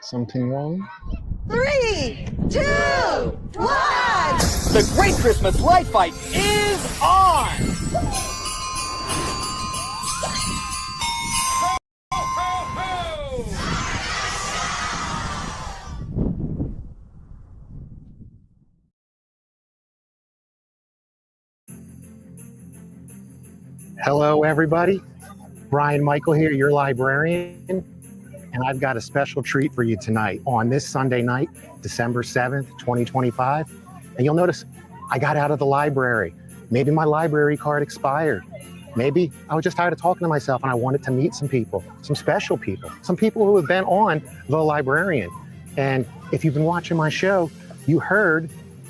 Something wrong? 3, 2, 1! The Great Christmas Light Fight is on! Hello, everybody. Brian Michael here, your librarian, and I've got a special treat for you tonight on this Sunday night, December 7th, 2025. And you'll notice I got out of the library. Maybe my library card expired. Maybe I was just tired of talking to myself and I wanted to meet some people, some special people, some people who have been on The Librarian. And if you've been watching my show, you heard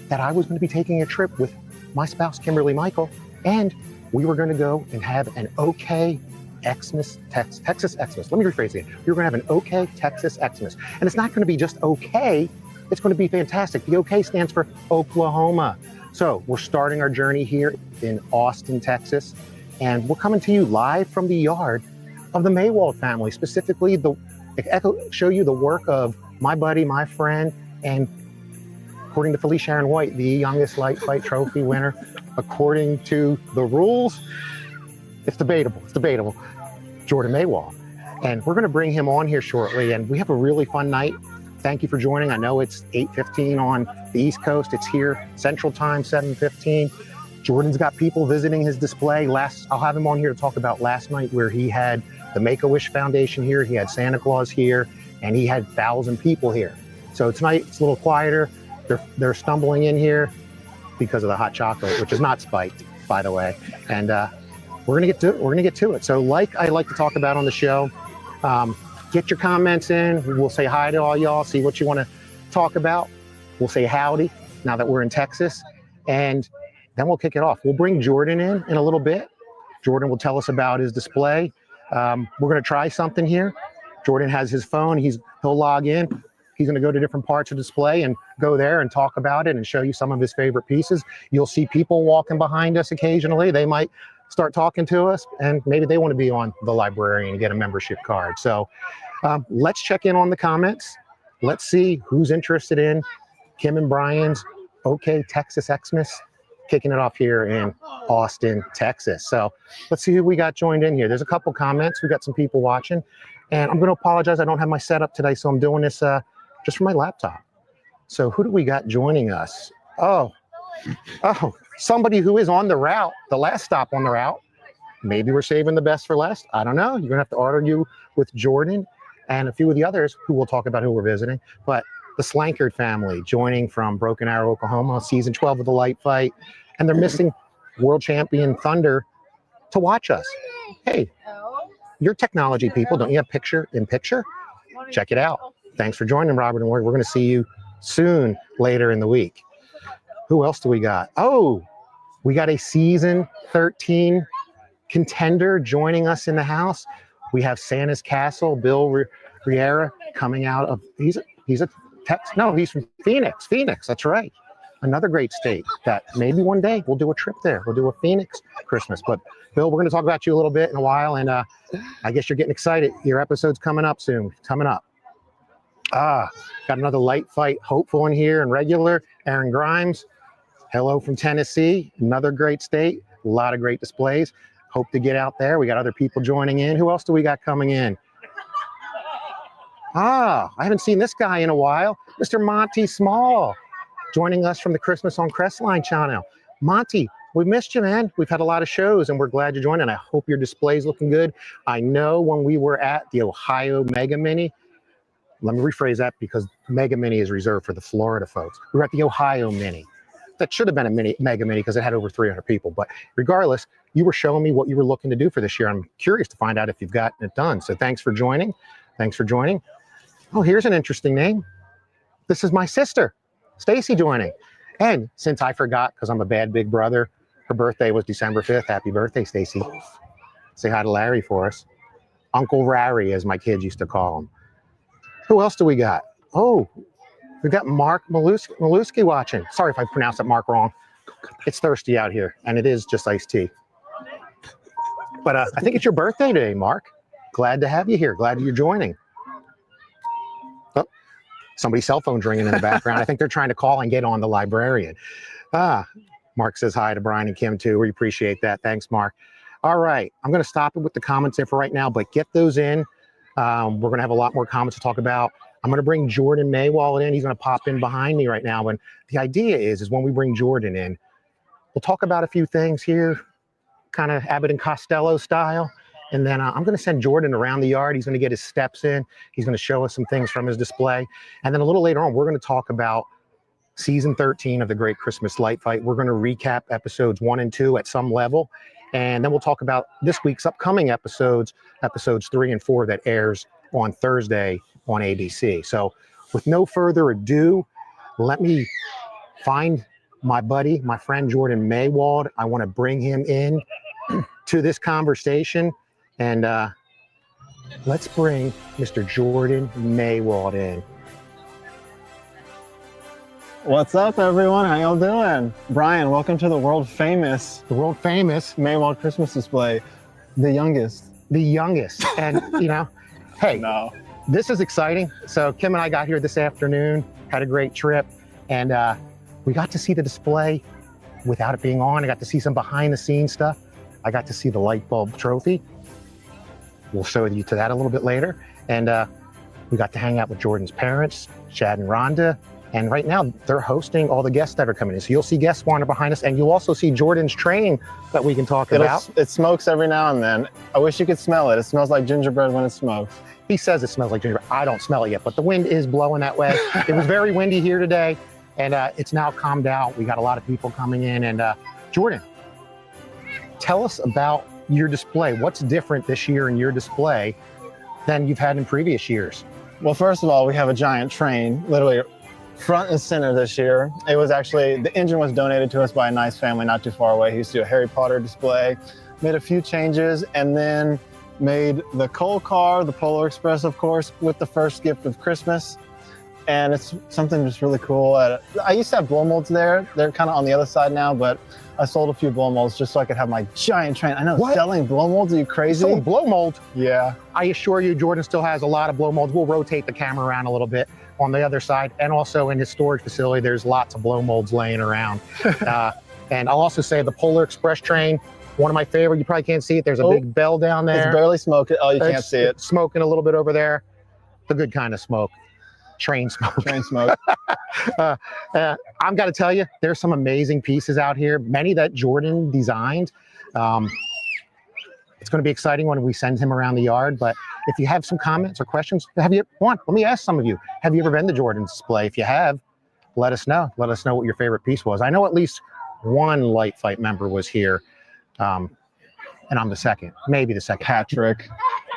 that I was going to be taking a trip with my spouse, Kimberly Michael, and we were going to go and have an OK Xmas, Texas Xmas. Let me rephrase it. We were going to have an OK Texas Xmas. And it's not going to be just OK, it's going to be fantastic. The OK stands for Oklahoma. So we're starting our journey here in Austin, Texas. And we're coming to you live from the yard of the Maywald family, specifically show you the work of my buddy, my friend, and according to Felicia Sharon White, the youngest Light Fight Trophy winner, according to the rules, it's debatable, Jordan Maywald. And we're going to bring him on here shortly, and we have a really fun night. Thank you for joining. I know it's 8:15 on the East Coast. It's here Central Time, 7:15. Jordan's got people visiting his display. I'll have him on here to talk about last night where he had the Make-A-Wish Foundation here, he had Santa Claus here, and he had 1,000 people here. So tonight it's a little quieter. They're stumbling in here because of the hot chocolate, which is not spiked, by the way. And we're gonna get to it. So like I like to talk about on the show, get your comments in. We'll say hi to all y'all, see what you want to talk about. We'll say howdy now that we're in Texas, and then we'll kick it off. We'll bring Jordan in a little bit. Jordan will tell us about his display. We're gonna try something here. Jordan has his phone. He'll log in. He's going to go to different parts of display and go there and talk about it and show you some of his favorite pieces. You'll see people walking behind us occasionally. They might start talking to us, and maybe they want to be on The Librarian and get a membership card. So let's check in on the comments. Let's see who's interested in Kim and Brian's OK Texas Xmas, kicking it off here in Austin, Texas. So let's see who we got joined in here. There's a couple comments. We got some people watching, and I'm going to apologize. I don't have my setup today, so I'm doing this just from my laptop. So who do we got joining us? Oh, somebody who is on the route, the last stop on the route. Maybe we're saving the best for last. I don't know. You're gonna have to argue with Jordan and a few of the others who we'll talk about who we're visiting. But the Slankard family joining from Broken Arrow, Oklahoma, season 12 of the Light Fight. And they're missing world champion Thunder to watch us. Hey, you're technology people. Don't you have picture in picture? Check it out. Thanks for joining, Robert and Ward. We're going to see you soon later in the week. Who else do we got? Oh, we got a season 13 contender joining us in the house. We have Santa's Castle, Bill Riera, coming out of, he's from Phoenix. Phoenix, that's right. Another great state that maybe one day we'll do a trip there. We'll do a Phoenix Christmas. But Bill, we're going to talk about you a little bit in a while. And I guess you're getting excited. Your episode's coming up soon. Got another Light Fight hopeful in here and regular. Aaron Grimes, hello from Tennessee, another great state, a lot of great displays. Hope to get out there. We got other people joining in. Who else do we got coming in? I haven't seen this guy in a while. Mr. Monty Small, joining us from the Christmas on Crestline channel. Monty, we missed you, man. We've had a lot of shows and we're glad you're joining. I hope your display's looking good. I know when we were at the Ohio Mega Mini, let me rephrase that because Mega Mini is reserved for the Florida folks. We were at the Ohio Mini. That should have been a Mega Mini because it had over 300 people. But regardless, you were showing me what you were looking to do for this year. I'm curious to find out if you've gotten it done. So thanks for joining. Oh, here's an interesting name. This is my sister, Stacy, joining. And since I forgot, because I'm a bad big brother, her birthday was December 5th. Happy birthday, Stacy. Say hi to Larry for us. Uncle Rary, as my kids used to call him. Who else do we got? Oh, we got Mark Maluski watching. Sorry if I pronounced that Mark wrong. It's thirsty out here, and it is just iced tea. But I think it's your birthday today, Mark. Glad to have you here. Glad you're joining. Oh, Somebody's cell phone's ringing in the background. I think they're trying to call and get on the librarian. Mark says hi to Brian and Kim too. We appreciate that. Thanks, Mark. All right, I'm going to stop it with the comments there for right now, but get those in. We're going to have a lot more comments to talk about. I'm going to bring Jordan Maywald in. He's going to pop in behind me right now. And the idea is when we bring Jordan in, we'll talk about a few things here, kind of Abbott and Costello style. And then I'm going to send Jordan around the yard. He's going to get his steps in. He's going to show us some things from his display. And then a little later on, we're going to talk about season 13 of the Great Christmas Light Fight. We're going to recap episodes 1 and 2 at some level. And then we'll talk about this week's upcoming episodes 3 and 4 that airs on Thursday on ABC. So with no further ado, let me find my buddy, my friend Jordan Maywald. I want to bring him in to this conversation. And let's bring Mr. Jordan Maywald in. What's up, everyone? How y'all doing? Brian, welcome to the world famous Maywald Christmas display. The youngest. And, hey, no. This is exciting. So Kim and I got here this afternoon, had a great trip, and we got to see the display without it being on. I got to see some behind the scenes stuff. I got to see the light bulb trophy. We'll show you to that a little bit later. And we got to hang out with Jordan's parents, Chad and Rhonda. And right now they're hosting all the guests that are coming in. So you'll see guests wander behind us, and you'll also see Jordan's train that we can talk about. It smokes every now and then. I wish you could smell it. It smells like gingerbread when it smokes. He says it smells like gingerbread. I don't smell it yet, but the wind is blowing that way. It was very windy here today, and it's now calmed out. We got a lot of people coming in. And Jordan, tell us about your display. What's different this year in your display than you've had in previous years? Well, first of all, we have a giant train, literally front and center this year. It was actually, the engine was donated to us by a nice family not too far away. He used to do a Harry Potter display, made a few changes, and then made the coal car, the Polar Express, of course, with the first gift of Christmas. And it's something just really cool. I used to have blow molds there. They're kind of on the other side now, but I sold a few blow molds just so I could have my giant train. I know, what? Selling blow molds, are you crazy? Selling blow molds? Yeah. I assure you, Jordan still has a lot of blow molds. We'll rotate the camera around a little bit on the other side. And also in his storage facility, there's lots of blow molds laying around. And I'll also say the Polar Express train, one of my favorite. You probably can't see it. There's a big bell down there. It's barely smoking. Oh, you can't see it. It's smoking a little bit over there. The good kind of smoke. Train smoke. Train smoke. I've got to tell you, there's some amazing pieces out here. Many that Jordan designed. It's going to be exciting when we send him around the yard. But if you have some comments or questions, let me ask some of you. Have you ever been to Jordan's display? If you have, let us know. Let us know what your favorite piece was. I know at least one Light Fight member was here. And I'm the second, maybe the second.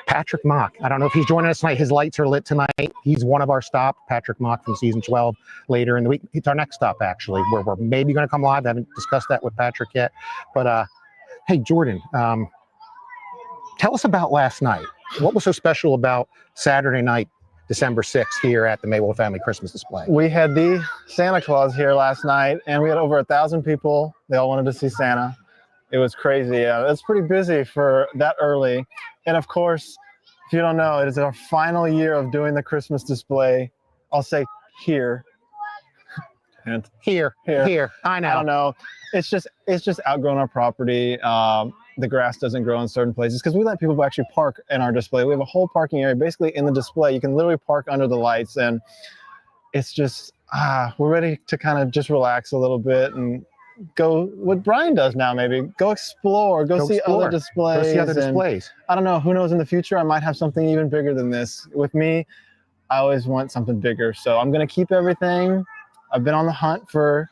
Patrick Mock. I don't know if he's joining us tonight. His lights are lit tonight. He's one of our stops. Patrick Mock from season 12 later in the week. It's our next stop, actually, where we're maybe going to come live. I haven't discussed that with Patrick yet. But hey, Jordan, tell us about last night. What was so special about Saturday night, December 6th, here at the Maywald Family Christmas Display? We had the Santa Claus here last night, and we had over 1,000 people. They all wanted to see Santa. It was crazy. It's pretty busy for that early. And of course, if you don't know, it is our final year of doing the Christmas display. I'll say here. And Here. I know. I don't know. It's just outgrown our property. The grass doesn't grow in certain places because we let people actually park in our display. We have a whole parking area basically in the display. You can literally park under the lights, and it's just, we're ready to kind of just relax a little bit and go what Brian does now, maybe go explore, go see other displays. Go see other displays. I don't know, who knows, in the future I might have something even bigger than this. With me, I always want something bigger, so I'm gonna keep everything. I've been on the hunt for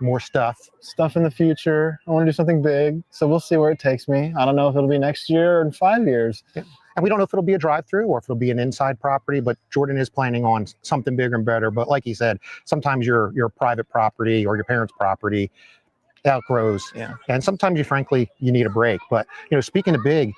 more stuff in the future. I want to do something big, so we'll see where it takes me. I don't know if it'll be next year or in 5 years. Yeah. And we don't know if it'll be a drive-through or if it'll be an inside property, but Jordan is planning on something bigger and better. But like he said, sometimes your private property or your parents' property outgrows. Yeah. And sometimes you need a break. But speaking of big,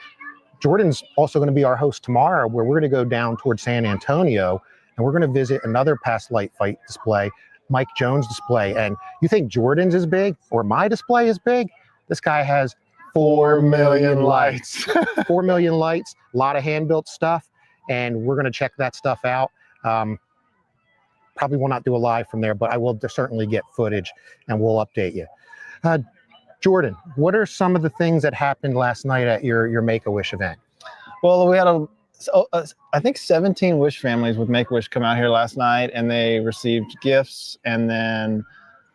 Jordan's also going to be our host tomorrow, where we're going to go down towards San Antonio, and we're going to visit another past Light Fight display, Mike Jones' display. And you think Jordan's is big or my display is big? This guy has 4 million lights. 4 million lights, a lot of hand-built stuff, and we're going to check that stuff out. Probably will not do a live from there, but I will certainly get footage and we'll update you. Jordan, what are some of the things that happened last night at your Make-A-Wish event? Well, we had I think 17 Wish families with Make-A-Wish come out here last night, and they received gifts and then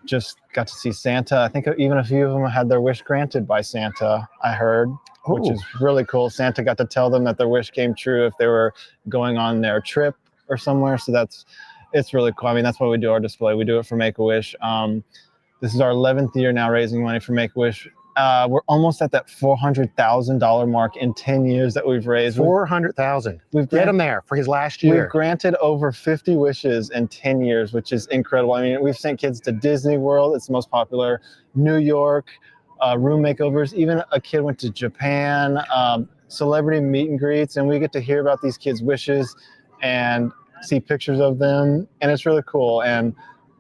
just got to see Santa. I think even a few of them had their wish granted by Santa, I heard, which is really cool. Santa got to tell them that their wish came true if they were going on their trip or somewhere. So it's really cool. I mean, that's why we do our display. We do it for Make-A-Wish. This is our 11th year now raising money for Make-A-Wish. We're almost at that $400,000 mark in 10 years that we've raised. $400,000. We've get him there for his last year. We've granted over 50 wishes in 10 years, which is incredible. I mean, we've sent kids to Disney World. It's the most popular. New York, room makeovers. Even a kid went to Japan, celebrity meet and greets, and we get to hear about these kids' wishes and see pictures of them, and it's really cool. And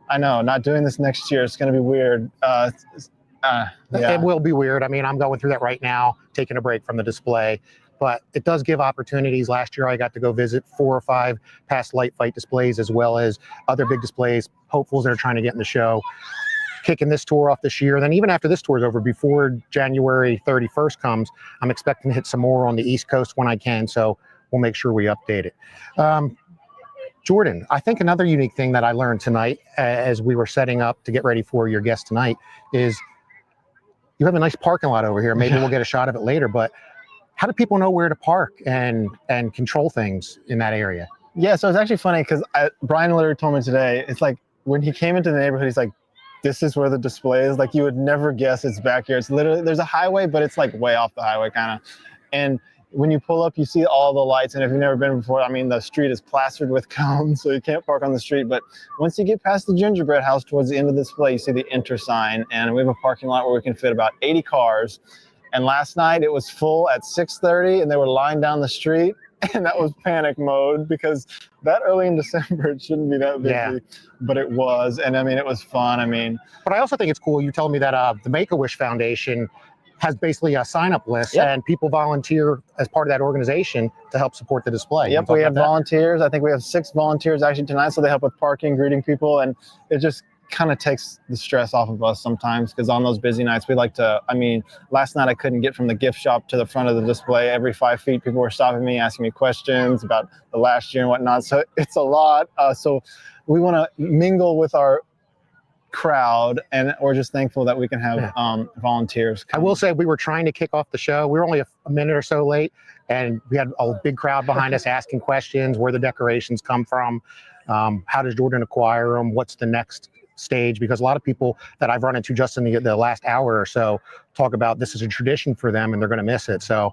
I know not doing this next year, it's going to be weird. It will be weird. I mean, I'm going through that right now, taking a break from the display, but it does give opportunities. Last year, I got to go visit 4 or 5 past light fight displays, as well as other big displays, hopefuls that are trying to get in the show. Kicking this tour off this year. Then even after this tour is over, before January 31st comes, I'm expecting to hit some more on the East Coast when I can. So we'll make sure we update it. Jordan, I think another unique thing that I learned tonight as we were setting up to get ready for your guest tonight is you have a nice parking lot over here. Maybe we'll get a shot of it later, but how do people know where to park and control things in that area? Yeah, so it's actually funny because Brian literally told me today, it's like when he came into the neighborhood, he's like, this is where the display is. Like, you would never guess it's back here. It's literally, there's a highway, but it's like way off the highway kind of. And when you pull up, you see all the lights. And if you've never been before, I mean, the street is plastered with cones, so you can't park on the street. But once you get past the gingerbread house towards the end of the display, you see the enter sign. And we have a parking lot where we can fit about 80 cars. And last night it was full at 6:30 and they were lined down the street. And that was panic mode because that early in December, it shouldn't be that busy, but it was. And I mean, it was fun. I mean, but I also think it's cool. You telling me that the Make-A-Wish Foundation has basically a sign-up list, and people volunteer as part of that organization to help support the display. Yep, we have volunteers. I think we have 6 volunteers actually tonight, so they help with parking, greeting people, and it just kind of takes the stress off of us sometimes because on those busy nights, we like to, I mean, last night I couldn't get from the gift shop to the front of the display. Every 5 feet, people were stopping me, asking me questions about the last year and whatnot, so it's a lot. So we want to mingle with our crowd, and we're just thankful that we can have volunteers come. I will say we were trying to kick off the show. We were only a minute or so late, and we had a big crowd behind us asking questions, where the decorations come from, how does Jordan acquire them, what's the next stage, because a lot of people that I've run into just in the last hour or so talk about this is a tradition for them and they're going to miss it. So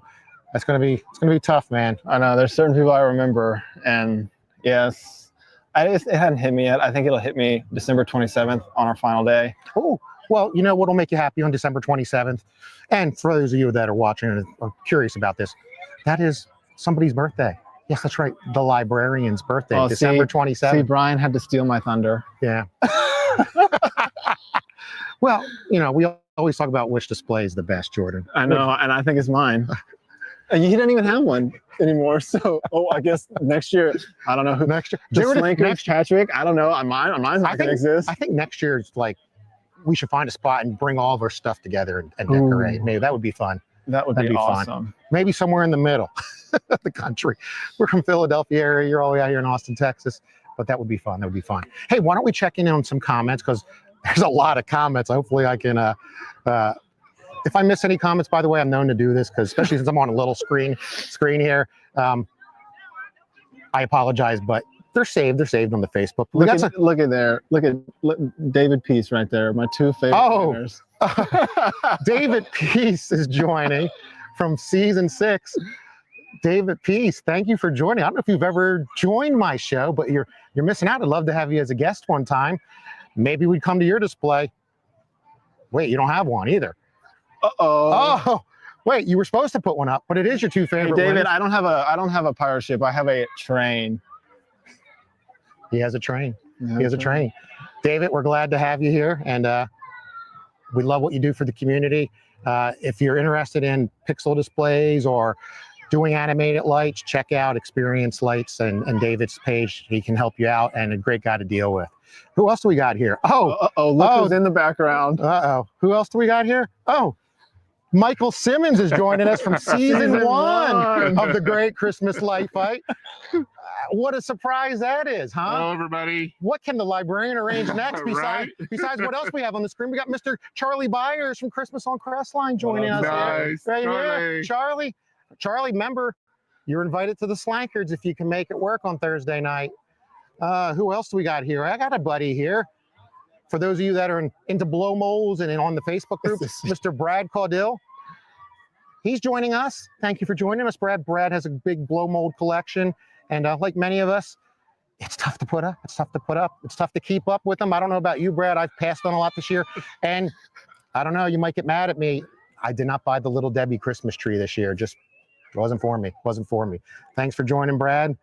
it's going to be tough, man. I know there's certain people I remember, and yes. It hadn't hit me yet. I think it'll hit me December 27th on our final day. Oh, well, you know what'll make you happy on December 27th? And for those of you that are watching and are curious about this, that is somebody's birthday. Yes, that's right. The librarian's birthday, December 27th. See, Brian had to steal my thunder. Yeah. Well, you know, we always talk about which display is the best, Jordan. I know, and I think it's mine. He didn't even have one anymore, so I guess next year, I don't know who. Next year, the Slinkers, Patrick, I don't know. Mine's not gonna exist. I think next year is like we should find a spot and bring all of our stuff together and decorate. Maybe that would be fun. That'd be awesome. Fun. Maybe somewhere in the middle of the country. We're from Philadelphia area. You're all the way out here in Austin, Texas. But that would be fun. That would be fun. Hey, why don't we check in on some comments, because there's a lot of comments. Hopefully I can if I miss any comments, by the way, I'm known to do this, because especially since I'm on a little screen here. I apologize, but they're saved. They're saved on the Facebook. Look at there. Look David Peace right there. My 2 favorite winners. David Peace is joining from season 6. David Peace, thank you for joining. I don't know if you've ever joined my show, but you're missing out. I'd love to have you as a guest one time. Maybe we'd come to your display. Wait, you don't have one either. Oh, wait, you were supposed to put one up, but it is your 2 favorite. Hey, David, winners. I don't have a pirate ship. I have a train. He has a train. He has a train. David, we're glad to have you here, and we love what you do for the community. If you're interested in pixel displays or doing animated lights, check out Experience Lights and David's page. He can help you out, and a great guy to deal with. Who else do we got here? Look who's in the background. Who else do we got here? Michael Simmons is joining us from season one of the Great Christmas Light Fight. What a surprise that is, huh? Hello, everybody. What can the librarian arrange next besides what else we have on the screen? We got Mr. Charlie Byers from Christmas on Crestline joining us. Nice. Right Charlie. here. Charlie, member, you're invited to the Slankards if you can make it work on Thursday night. Who else do we got here? I got a buddy here. For those of you that are into blow molds and on the Facebook group, Mr. Brad Caudill. He's joining us. Thank you for joining us, Brad. Brad has a big blow mold collection. And like many of us, it's tough to put up. It's tough to keep up with them. I don't know about you, Brad. I've passed on a lot this year. And I don't know, you might get mad at me. I did not buy the Little Debbie Christmas tree this year. Just wasn't for me. Thanks for joining, Brad.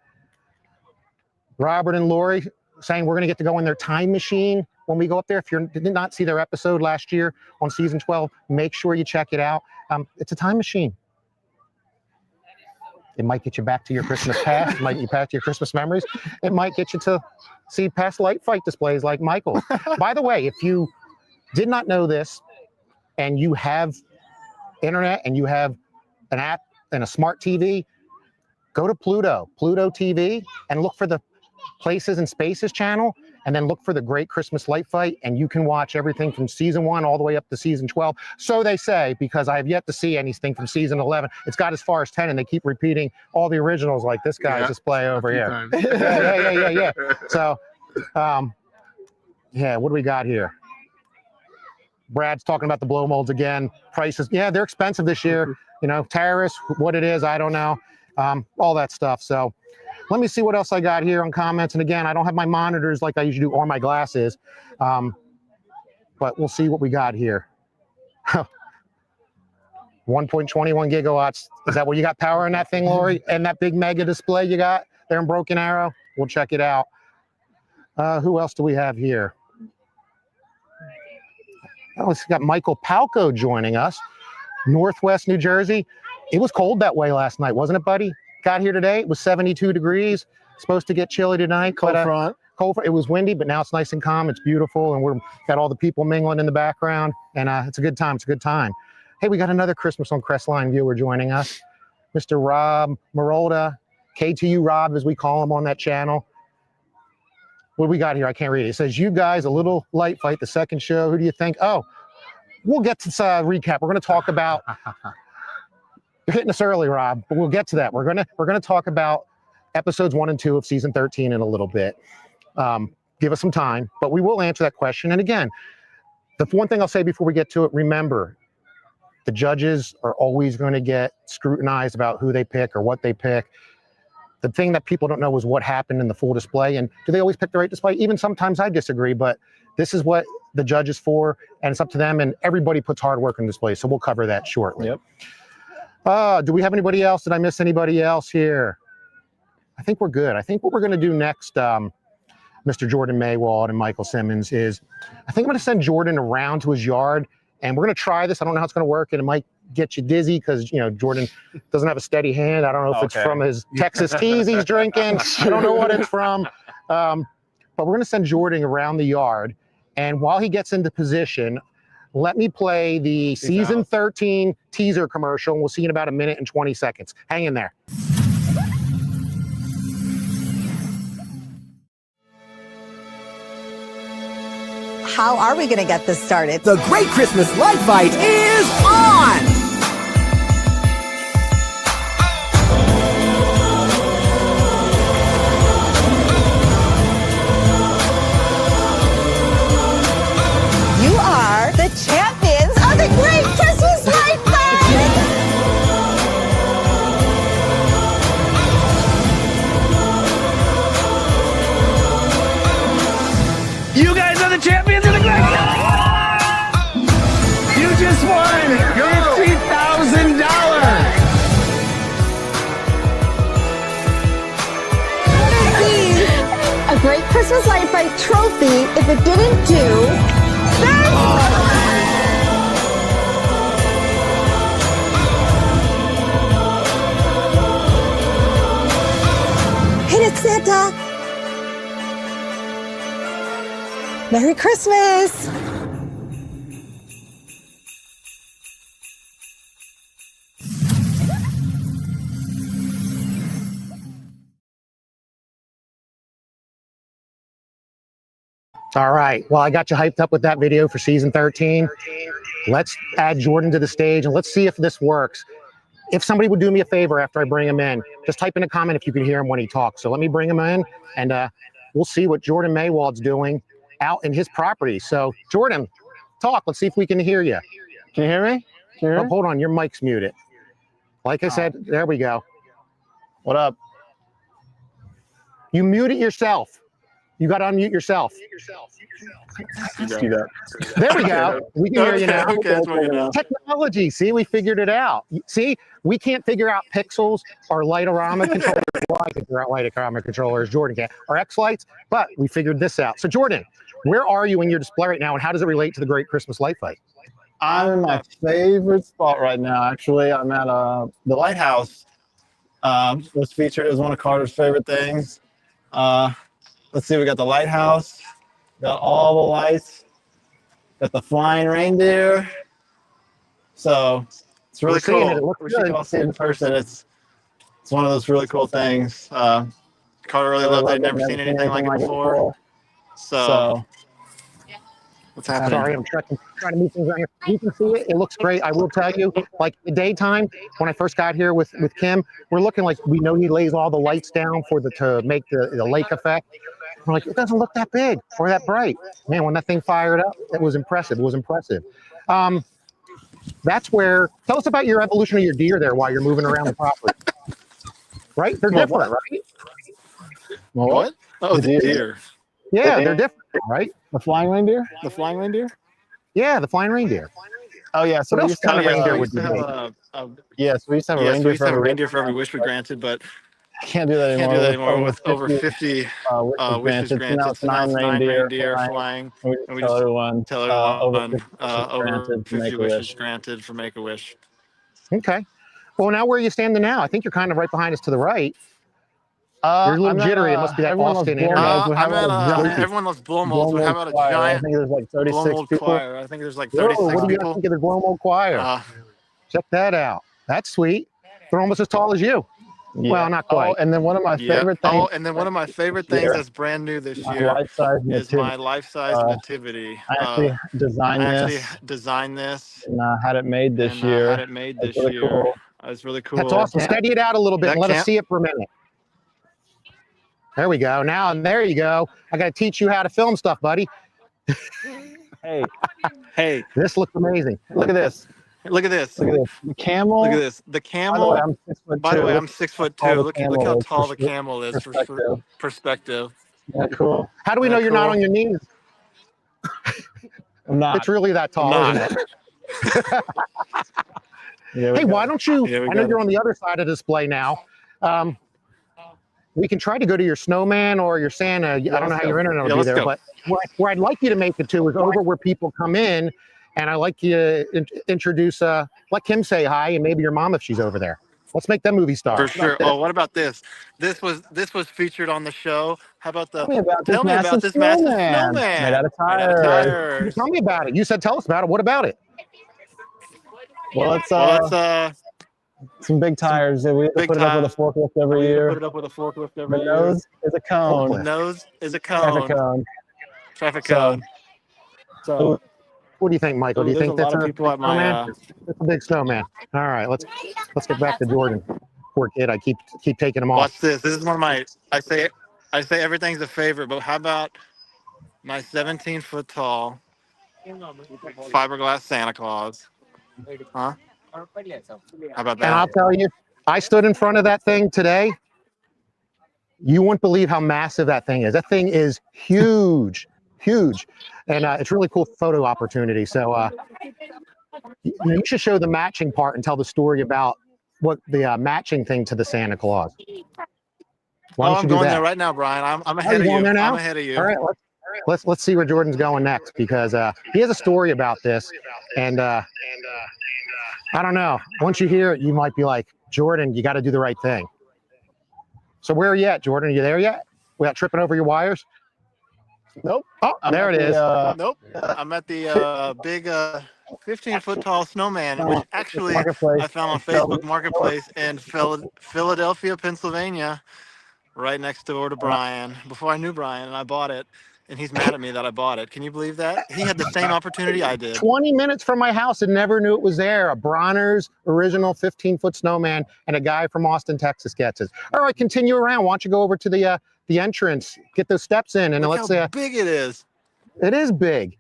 Robert and Lori saying we're going to get to go in their time machine when we go up there. If you did not see their episode last year on season 12, make sure you check it out. It's a time machine. It might get you back to your Christmas past. It might get you back to your Christmas memories. It might get you to see past light fight displays like Michael. By the way, if you did not know this and you have internet and you have an app and a smart TV, go to Pluto TV, and look for the Places and Spaces channel, and then look for the Great Christmas Light Fight, and you can watch everything from season 1 all the way up to season 12. So they say, because I have yet to see anything from season 11. It's got as far as 10, and they keep repeating all the originals like this guy's display over here. Yeah. So, what do we got here? Brad's talking about the blow molds again. Prices, they're expensive this year. Tariffs, what it is, I don't know. All that stuff. So let me see what else I got here on comments. And again, I don't have my monitors like I usually do or my glasses. But we'll see what we got here. 1.21 gigawatts. Is that what you got power in that thing, Lori? And that big mega display you got there in Broken Arrow? We'll check it out. Who else do we have here? Oh, it's got Michael Palco joining us. Northwest New Jersey. It was cold that way last night, wasn't it, buddy? Got here today. It was 72 degrees. Supposed to get chilly tonight. Cold front. It was windy, but now it's nice and calm. It's beautiful, and we've got all the people mingling in the background, and it's a good time. Hey, we got another Christmas on Crestline viewer joining us, Mr. Rob Marolda, KTU Rob, as we call him on that channel. What do we got here? I can't read it. It says, you guys, a little light fight, the second show. Who do you think? Oh, we'll get to recap. We're going to talk about. You're hitting us early, Rob, but we'll get to that. We're gonna talk about episodes 1 and 2 of season 13 in a little bit. Give us some time, but we will answer that question. And again, the one thing I'll say before we get to it, remember, the judges are always going to get scrutinized about who they pick or what they pick. The thing that people don't know is what happened in the full display, and do they always pick the right display? Even sometimes I disagree, but this is what the judge is for, and it's up to them, and everybody puts hard work in display, so we'll cover that shortly. Yep. Do we have anybody else? Did I miss anybody else here? I think we're good. I think what we're going to do next, Mr. Jordan Maywald and Michael Simmons, is I think I'm going to send Jordan around to his yard, and we're going to try this. I don't know how it's going to work, and it might get you dizzy because, Jordan doesn't have a steady hand. I don't know if it's from his Texas teas he's drinking. I don't know what it's from. But we're going to send Jordan around the yard, and while he gets into position, let me play the season 13 teaser commercial, and we'll see you in about 1 minute and 20 seconds. Hang in there. How are we going to get this started? The Great Christmas Light Fight is on! You are the champions of the Great Christmas Light Fight! You guys are the champions of the Great Christmas Light Fight! You just won your $50,000! A Great Christmas Light Fight trophy if it didn't do this. Santa. Merry Christmas. All right. Well, I got you hyped up with that video for season 13. Let's add Jordan to the stage and let's see if this works. If somebody would do me a favor after I bring him in, just type in a comment if you can hear him when he talks. So let me bring him in and we'll see what Jordan Maywald's doing out in his property. So Jordan, talk. Let's see if we can hear you. Can you hear me? Can you hear Oh, me? hold on. Your mic's muted. Like I said, there we go. What up? You mute it yourself. You got to unmute yourself. Do that. There we go. We can hear you now. Okay, it's working now. Technology. See, we figured it out. See, we can't figure out pixels or lightorama controllers. Well, I can figure out lightorama controllers. Jordan can. Or X lights, but we figured this out. So, Jordan, where are you in your display right now, and how does it relate to the Great Christmas Light Fight? I'm in my favorite spot right now, actually. I'm at the lighthouse. Was featured as one of Carter's favorite things. Let's see, we got the lighthouse, got all the lights, got the flying reindeer. So it's really We're seeing cool. it. It looks We should good. all see it in person. It's one of those really cool things. Carter really loved it. I'd never seen anything like it before. So what's happening? Sorry, I'm trying to move things around here. You can see it. It looks great. I will tell you, like the daytime, when I first got here with Kim, we're looking like we know he lays all the lights down to make the lake effect. We're like, it doesn't look that big or that bright. Man, when that thing fired up, it was impressive. It was impressive. That's where, tell us about your evolution of your deer there while you're moving around the property. Right? They're different, right? What? Oh, the deer. Yeah, they're different, right? The flying reindeer? The flying reindeer? Yeah, the flying reindeer. Oh, yeah. So What else kind of reindeer we would used you to make? have yes, we used to have a yes, reindeer we used to have a for every reindeer for every wish we granted, but Can't do that anymore. can't do that anymore with over 50 wishes wishes granted. So now it's 9 reindeer flying. And And we we just just tell everyone, over 50 wishes wishes granted granted for Make-A-Wish. Okay. Well, now where are you standing now? I think you're kind of right behind us to the right. You're a little I'm at, jittery. It must be that everyone loves Austin Blowmolds. internet. We have I'm a giant at, everyone loves blow molds, but how about a choir. I giant think there's like blow 36 mold people. choir? I think there's like Whoa, 36 what do you people. think of the Blow Mold Choir? Check that out. That's sweet. They're almost as tall as you. Yeah. Well, not quite. Oh, and then one of my favorite things. Oh, and then one of my favorite things that's brand new this my year life-size is nativity. my life-size nativity. I actually designed this and had it made this and year. had it made this It's really year. cool. It's really cool. That's awesome. Steady it out a little bit and let us see it for a minute. There we go. Now, and there you go. I got to teach you how to film stuff, buddy. Hey, This looks amazing. Look at this. look at this. Look at this. The camel. Look at this. The camel. By the way, I'm 6'2". By the way, I'm 6'2". tall Look how tall the camel is for perspective. Yeah, cool. How do we know you're not on your knees? I'm not. It's really that tall, I'm isn't not. it? Hey, why don't you? I know you're on the other side of the display now. We can try to go to your snowman or your Santa. I don't know how your internet will be there, but where I'd like you to make it to is over where people come in, and I'd like you to introduce, let Kim say hi, and maybe your mom if she's over there. Let's make them movie stars. For sure. Oh, what about this? This was featured on the show. How about the? Tell me about this massive snowman. Made out of tires. Tell me about it. You said tell us about it. What about it? Well, it's some big tires that we have to put it up with a forklift every year. Put it up with a forklift every The year. nose is a cone. The nose is a Traffic cone. cone. Traffic cone. So What do you think, Michael? Do you think that's a people at my That's a big snowman? All right, let's get back to Jordan. Poor kid. I keep taking him off. watch this. This is one of my. I say everything's a favorite, but how about my 17-foot tall fiberglass Santa Claus? Huh? How about And I'll that? tell you, I stood in front of that thing today. You wouldn't believe how massive that thing is. That thing is huge, huge. And it's really cool photo opportunity. So you should show the matching part and tell the story about what the matching thing to the Santa Claus. Why don't I'm you do going that? there right now, Brian. I'm Are ahead you of going you. there now? I'm ahead of you. All right, let's see where Jordan's going next, because he has a story about this, and I don't know. Once you hear it, you might be like, Jordan, you got to do the right thing. So where are you at, Jordan? Are you there yet? Without tripping over your wires? Nope. Oh, there it is. Nope. I'm at the big 15-foot tall snowman, which actually Marketplace. I found on Facebook Marketplace in Philadelphia, Pennsylvania, right next door to Brian. Before I knew Brian, and I bought it, and he's mad at me that I bought it. Can you believe that? He had the same opportunity I did. 20 minutes from my house and never knew it was there. A Bronner's original 15-foot snowman, and a guy from Austin, Texas gets it. All right, continue around. Why don't you go over to the entrance, get those steps in, and Look let's how big it is. It is big.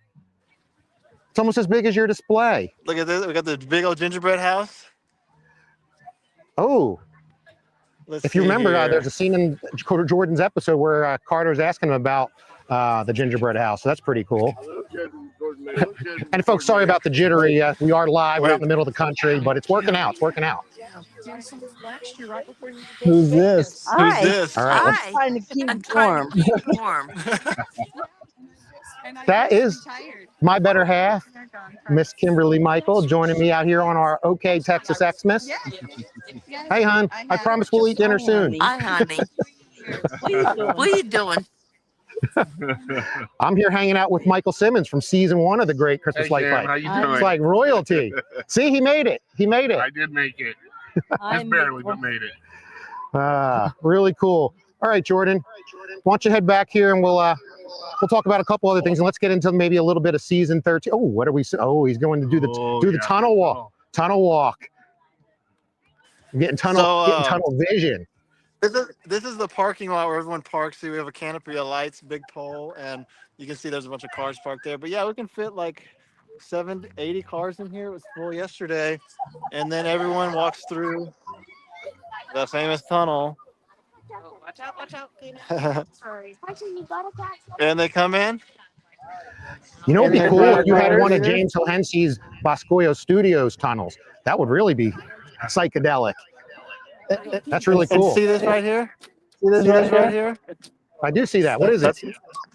It's almost as big as your display. Look at this. We got the big old gingerbread house. Oh, Let's if you see remember, here. there's a scene in Jordan's episode where Carter's asking him about the gingerbread house. So that's pretty cool. And folks, sorry about the jittery. We are live. We're out in the middle of the country, but it's working out. It's working out. Who's this? Who's this? All right. I'm trying to keep warm. That is my better half, Miss Kimberly Michael, joining me out here on our OK Texas Xmas. Hey, hon. I promise we'll eat dinner soon. Hi, honey. What are you doing? I'm here hanging out with Michael Simmons from season 1 of the Great Christmas Light How Fight. you doing? It's like royalty. See, he made it. He made it. I did make it. Just barely, but made it. Really cool. All right, Jordan. Why don't you head back here and we'll talk about a couple other things and let's get into maybe a little bit of season 13. Oh, what are we? Oh, he's going to do the tunnel walk. Tunnel walk. I'm getting tunnel vision. This is the parking lot where everyone parks. See, we have a canopy of lights, big pole, and you can see there's a bunch of cars parked there. But yeah, we can fit like 70, 80 cars in here. It was full yesterday, and then everyone walks through the famous tunnel. Watch out. Sorry. And they come in. You know, it'd be And cool then if you had one of here. James Hilhensy's Boscoyo Studios tunnels. That would really be psychedelic. That's really And cool. see this right here? See this See right this right here? here? I do see that. What is it?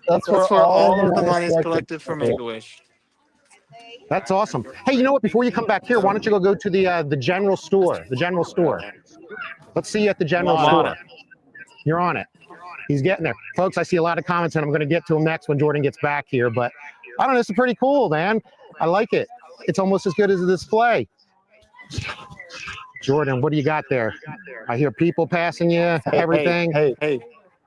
That's That's where all of the money is collected. collected for Make-A-Wish. That's awesome. Hey, you know what? Before you come back here, why don't you go to the general store? The general store. Let's see you at the general I'm on store. You're on it. He's getting there. Folks, I see a lot of comments, and I'm going to get to them next when Jordan gets back here. But I don't know. This is pretty cool, man. I like it. It's almost as good as a display. Jordan, what do you got there? I hear people passing you, everything. Hey,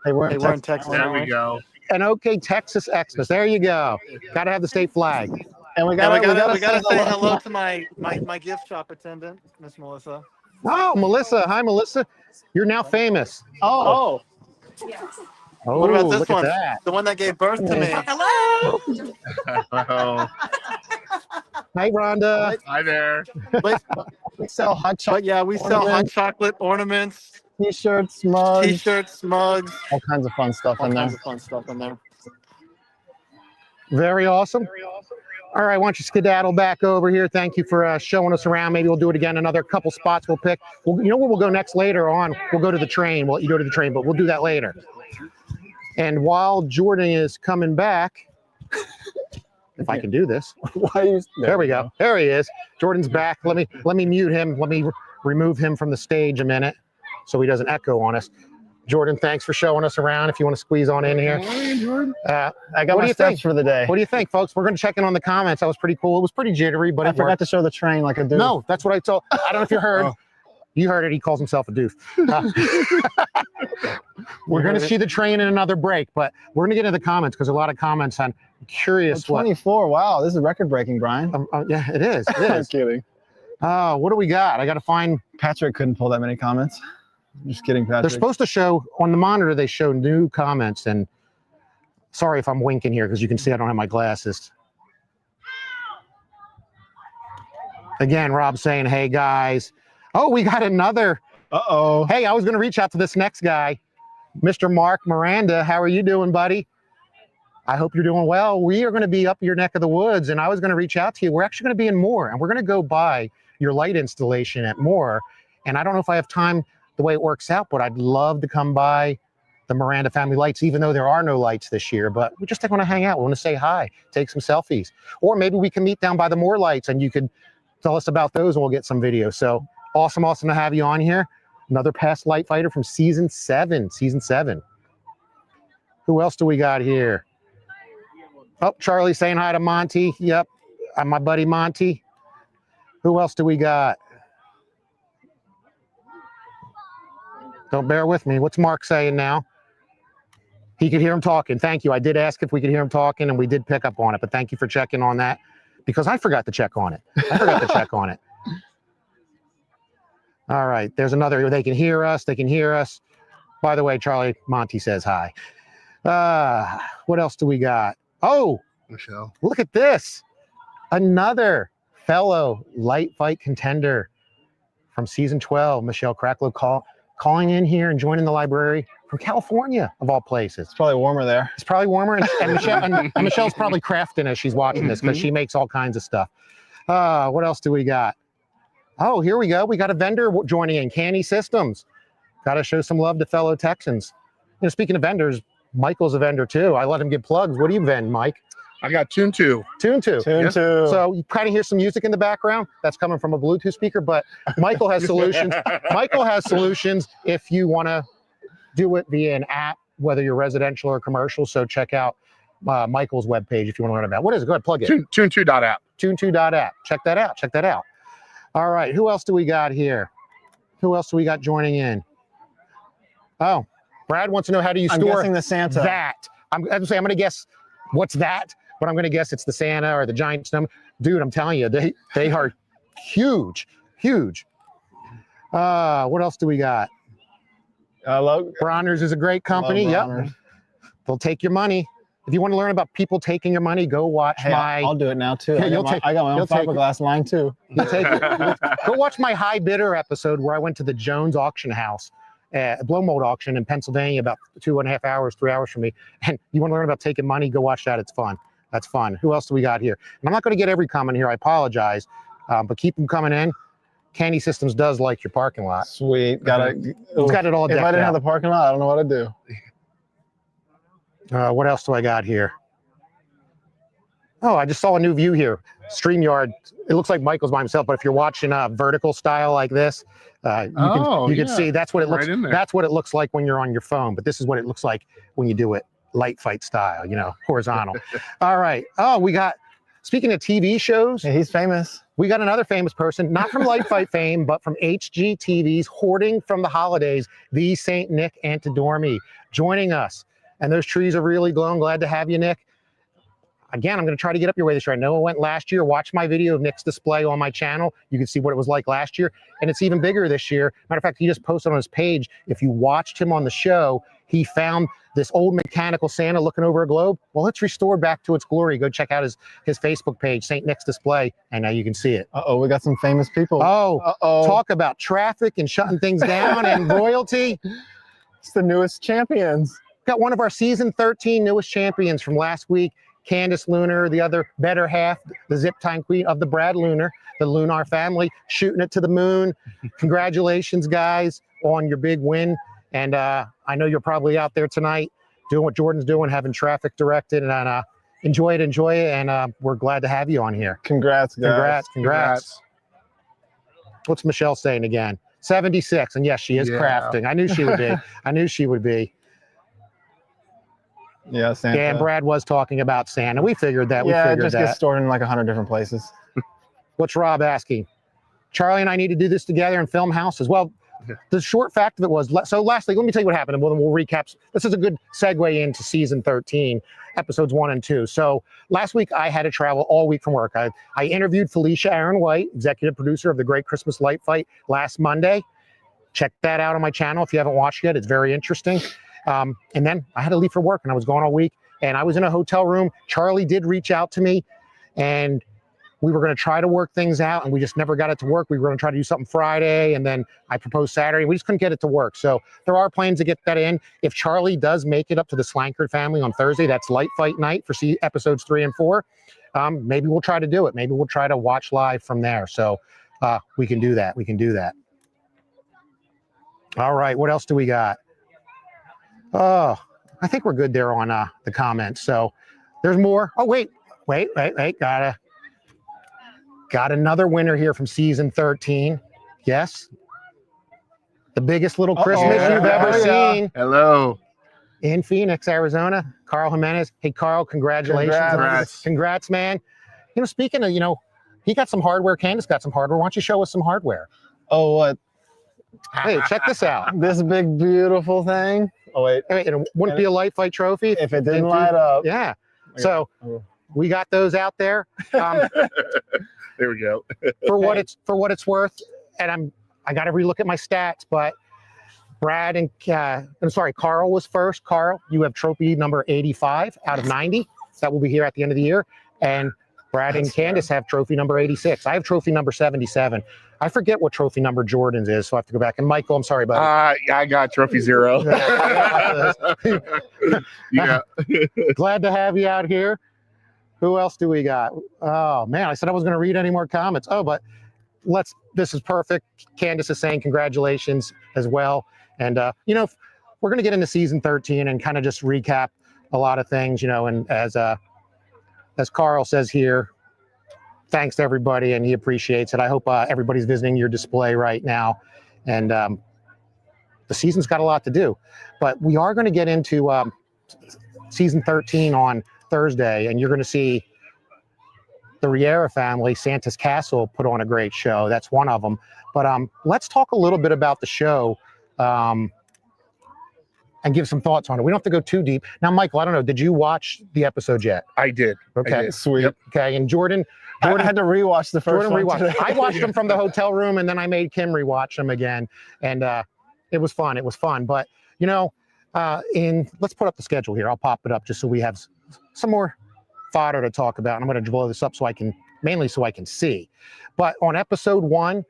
we're we're in Texas. There aren't we go. And OK Texas Xmas. There you go. Got to have the state flag. And we Yeah, gotta, we gotta say hello to my gift shop attendant, Miss Melissa. Oh, Melissa. Hi, Melissa. You're now famous. Oh, Oh, what about this look one? at that. The one that gave birth to me. Hello. Oh, Hi, Rhonda. hi there. But, we sell hot but chocolate, yeah, we sell hot Ornaments. chocolate ornaments, t-shirts, mugs, T-shirts, mugs, all kinds of fun stuff all in there. kinds of fun stuff in there. Very awesome. All right, why don't you skedaddle back over here? Thank you for showing us around. Maybe we'll do it again. Another couple spots we'll pick. You know where we'll go next later on? We'll go to the train. We'll let you go to the train, but we'll do that later. And while Jordan is coming back, if I can do this. Why are you, There we go. There he is. Jordan's back. Let me mute him. Let me remove him from the stage a minute so he doesn't echo on us. Jordan, thanks for showing us around. If you want to squeeze on in here. I got What do my you steps think? for the day. What do you think, folks? We're going to check in on the comments. That was pretty cool. It was pretty jittery, but I it forgot worked. to show the train like a dude. No, that's what I told. I don't know if you heard. Oh. You heard it. He calls himself a doof. We're going to see the train in another break, but we're going to get into the comments because a lot of comments. I'm curious what. 24. Wow, this is record breaking, Brian. Yeah, it is. It I'm is. kidding. What do we got? I got to find. Patrick couldn't pull that many comments. Just kidding, Patrick. They're supposed to show on the monitor. They show new comments, and sorry if I'm winking here because you can see I don't have my glasses. Again, Rob saying, "Hey guys." Oh, we got another. Uh-oh. Hey, I was going to reach out to this next guy, Mr. Mark Miranda. How are you doing, buddy? I hope you're doing well. We are going to be up your neck of the woods, and I was going to reach out to you. We're actually going to be in Moore, and we're going to go by your light installation at Moore. And I don't know if I have time the way it works out, but I'd love to come by the Miranda Family Lights, even though there are no lights this year. But we just want to hang out. We want to say hi, take some selfies. Or maybe we can meet down by the Moore lights, and you could tell us about those, and we'll get some video. So awesome to have you on here. Another past light fighter from season 7. Season 7. Who else do we got here? Oh, Charlie saying hi to Monty. Yep, I'm my buddy Monty. Who else do we got? Don't bear with me. What's Mark saying now? He could hear him talking. Thank you. I did ask if we could hear him talking, and we did pick up on it. But thank you for checking on that, because I forgot to check on it. I forgot to check on it. All right. There's another. They can hear us. They can hear us. By the way, Charlie, Monty says hi. What else do we got? Oh, Michelle. look at this. Another fellow light fight contender from season 12, Michelle Cracklow, calling in here and joining the library from California, of all places. It's probably warmer there. It's probably warmer, and Michelle's probably crafting as she's watching this, because she makes all kinds of stuff. What else do we got? Oh, here we go. We got a vendor joining in, Canny Systems. Got to show some love to fellow Texans. You know, speaking of vendors, Michael's a vendor too. I let him give plugs. What do you vend, Mike? I got Tune 2. Tune 2. Tune Yes. 2. So you kind of hear some music in the background. That's coming from a Bluetooth speaker, but Michael has solutions. Michael has solutions if you want to do it via an app, whether you're residential or commercial. So check out Michael's webpage if you want to learn about it. What is it? Go ahead, plug it. Tune2.app. Tune2.app. Check that out. Check that out. All right. Who else do we got here? Who else do we got joining in? Oh, Brad wants to know, how do you I'm store guessing the Santa. that? I'm going to guess what's that, but I'm going to guess it's the Santa or the giant snowman. Dude, I'm telling you, they are huge, huge. What else do we got? Bronner's is a great company. Yep. They'll take your money. If you want to learn about people taking your money, go watch I'll do it now too. Yeah, I got my own fiberglass line too. Go watch my high bidder episode where I went to the Jones auction house, blow mold auction in Pennsylvania, about 2.5 hours, 3 hours from me. And you want to learn about taking money, go watch that. It's fun. That's fun. Who else do we got here? And I'm not going to get every comment here. I apologize, but keep them coming in. Candy Systems does like your parking lot. Sweet. It's got it all decked If I didn't out. have the parking lot, I don't know what I'd do. What else do I got here? Oh, I just saw a new view here. StreamYard. It looks like Michael's by himself, but if you're watching vertical style like this, you can see that's what it looks. Right in there. That's what it looks like when you're on your phone. But this is what it looks like when you do it light fight style. You know, horizontal. All right. Oh, we got. Speaking of TV shows, Yeah, he's famous. we got another famous person, not from light fight fame, but from HGTV's Hoarding from the Holidays, the Saint Nick Antidormi, joining us. And those trees are really glowing. Glad to have you, Nick. Again, I'm going to try to get up your way this year. I know it went last year. Watch my video of Nick's display on my channel. You can see what it was like last year. And it's even bigger this year. Matter of fact, he just posted on his page. If you watched him on the show, he found this old mechanical Santa looking over a globe. Well, it's restored back to its glory. Go check out his Facebook page, St. Nick's Display, and now you can see it. Uh-oh, we got some famous people. Oh, talk about traffic and shutting things down and royalty. It's the newest champions. Got one of our season 13 newest champions from last week, Candace Lunar, the other better half, the zip time queen of the Brad Lunar, the Lunar family, shooting it to the moon. Congratulations, guys, on your big win. And I know you're probably out there tonight doing what Jordan's doing, having traffic directed, and enjoy it. And we're glad to have you on here. Congrats, guys. Congrats. What's Michelle saying again? 76. And yes, she is crafting. I knew she would be. I knew she would be. Yeah, Santa. Yeah, and Brad was talking about Santa. We figured that. Yeah, we it figured just that. gets stored in like 100 different places. What's Rob asking? Charlie and I need to do this together and film houses. Well, the short fact of it was, so lastly, let me tell you what happened, and we'll recap. This is a good segue into season 13, episodes 1 and 2. So last week, I had to travel all week from work. I interviewed Felicia Aaron White, executive producer of the Great Christmas Light Fight, last Monday. Check that out on my channel if you haven't watched yet. It's very interesting. And then I had to leave for work, and I was gone all week, and I was in a hotel room. Charlie did reach out to me, and we were going to try to work things out, and we just never got it to work. We were going to try to do something Friday, and then I proposed Saturday. We just couldn't get it to work. So there are plans to get that in. If Charlie does make it up to the Slankard family on Thursday, that's light fight night for episodes 3 and 4. Maybe we'll try to do it. Maybe we'll try to watch live from there. So we can do that. We can do that. All right. What else do we got? Oh, I think we're good there on the comments. So there's more. Oh, wait. Got another winner here from season 13. Yes. the biggest little Christmas yeah. you've ever Oh, yeah. seen Hello. in Phoenix, Arizona. Carl Jimenez. Hey, Carl, congratulations. Congrats. Man. You know, speaking of, he got some hardware. Candace got some hardware. Why don't you show us some hardware? Oh, what? Hey, check this out. This big, beautiful thing. Oh, wait. Hey, it wouldn't be a light fight trophy If it didn't light up. Yeah. So we got those out there. There we go. for what it's worth, and I got to relook at my stats, but Brad and Carl was first. Carl, you have trophy number 85 out of 90. That will be here at the end of the year. And Brad and Candace have trophy number 86. I have trophy number 77. I forget what trophy number Jordan's is, so I have to go back. And Michael, I'm sorry, buddy. I got trophy 0. Yeah. Glad to have you out here. Who else do we got? Oh man, I said I was going to read any more comments. Oh, but this is perfect. Candace is saying congratulations as well. And we're going to get into season 13 and kind of just recap a lot of things, and as Carl says here, thanks to everybody, and he appreciates it. I hope everybody's visiting your display right now. And the season's got a lot to do, but we are going to get into season 13 on Thursday, and you're going to see the Riera family, Santa's Castle, put on a great show. That's one of them. But let's talk a little bit about the show and give some thoughts on it. We don't have to go too deep. Now, Michael, I don't know, did you watch the episode yet? I did. Okay, I did. Sweet. Yep. Okay, and Jordan I had to rewatch the first one today. I watched them from the hotel room, and then I made Kim rewatch them again, and it was fun. It was fun. But let's put up the schedule here. I'll pop it up just so we have some more fodder to talk about. And I'm going to blow this up so I can see. But on episode 1,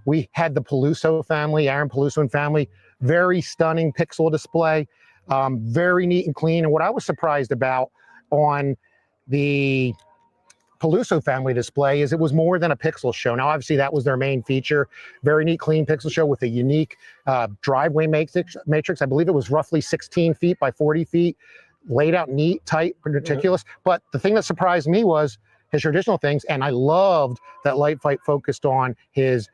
we had the Peluso family, Aaron Peluso and family. Very stunning pixel display, very neat and clean. And what I was surprised about on the Peluso family display is it was more than a pixel show. Now, obviously, that was their main feature. Very neat, clean pixel show with a unique driveway matrix. I believe it was roughly 16 feet by 40 feet, laid out neat, tight, meticulous. But the thing that surprised me was his traditional things, and I loved that Light Fight focused on his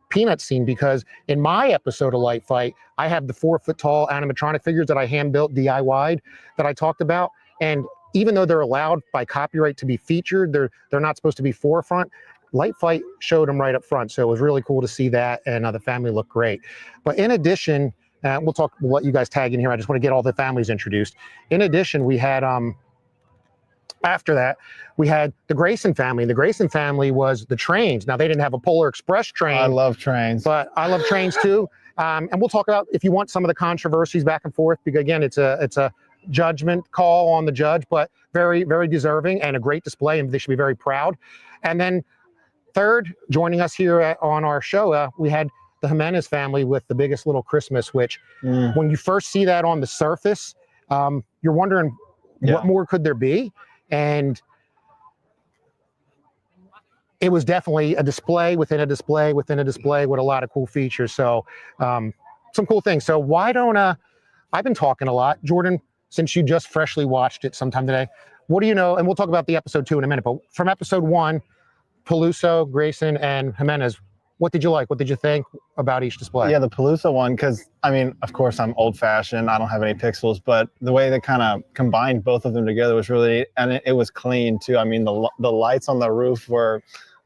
peanut scene, because in my episode of Light Fight, I have the 4-foot-tall animatronic figures that I hand-built DIY'd that I talked about, and even though they're allowed by copyright to be featured, they're not supposed to be forefront. Light Fight showed them right up front, so it was really cool to see that, and the family looked great. But in addition, we'll let you guys tag in here. I just want to get all the families introduced. In addition, we had after that, we had the Grayson family. The Grayson family was the trains. Now, they didn't have a Polar Express train. I love trains. But I love trains too. And we'll talk about, if you want, some of the controversies back and forth, because again, it's a judgment call on the judge, but very, very deserving and a great display, and they should be very proud. And then third, joining us here on our show, we had the Jimenez family with the biggest little Christmas, which when you first see that on the surface, you're wondering what more could there be? And it was definitely a display within a display within a display with a lot of cool features. So some cool things. So why don't I've been talking a lot. Jordan, since you just freshly watched it sometime today, what do you know? And we'll talk about the episode 2 in a minute, but from episode 1, Peluso, Grayson, and Jimenez, what did you like? What did you think about each display? Yeah, the Peluso one, because, I mean, of course, I'm old-fashioned. I don't have any pixels, but the way they kind of combined both of them together was really, and it was clean, too. I mean, the lights on the roof were,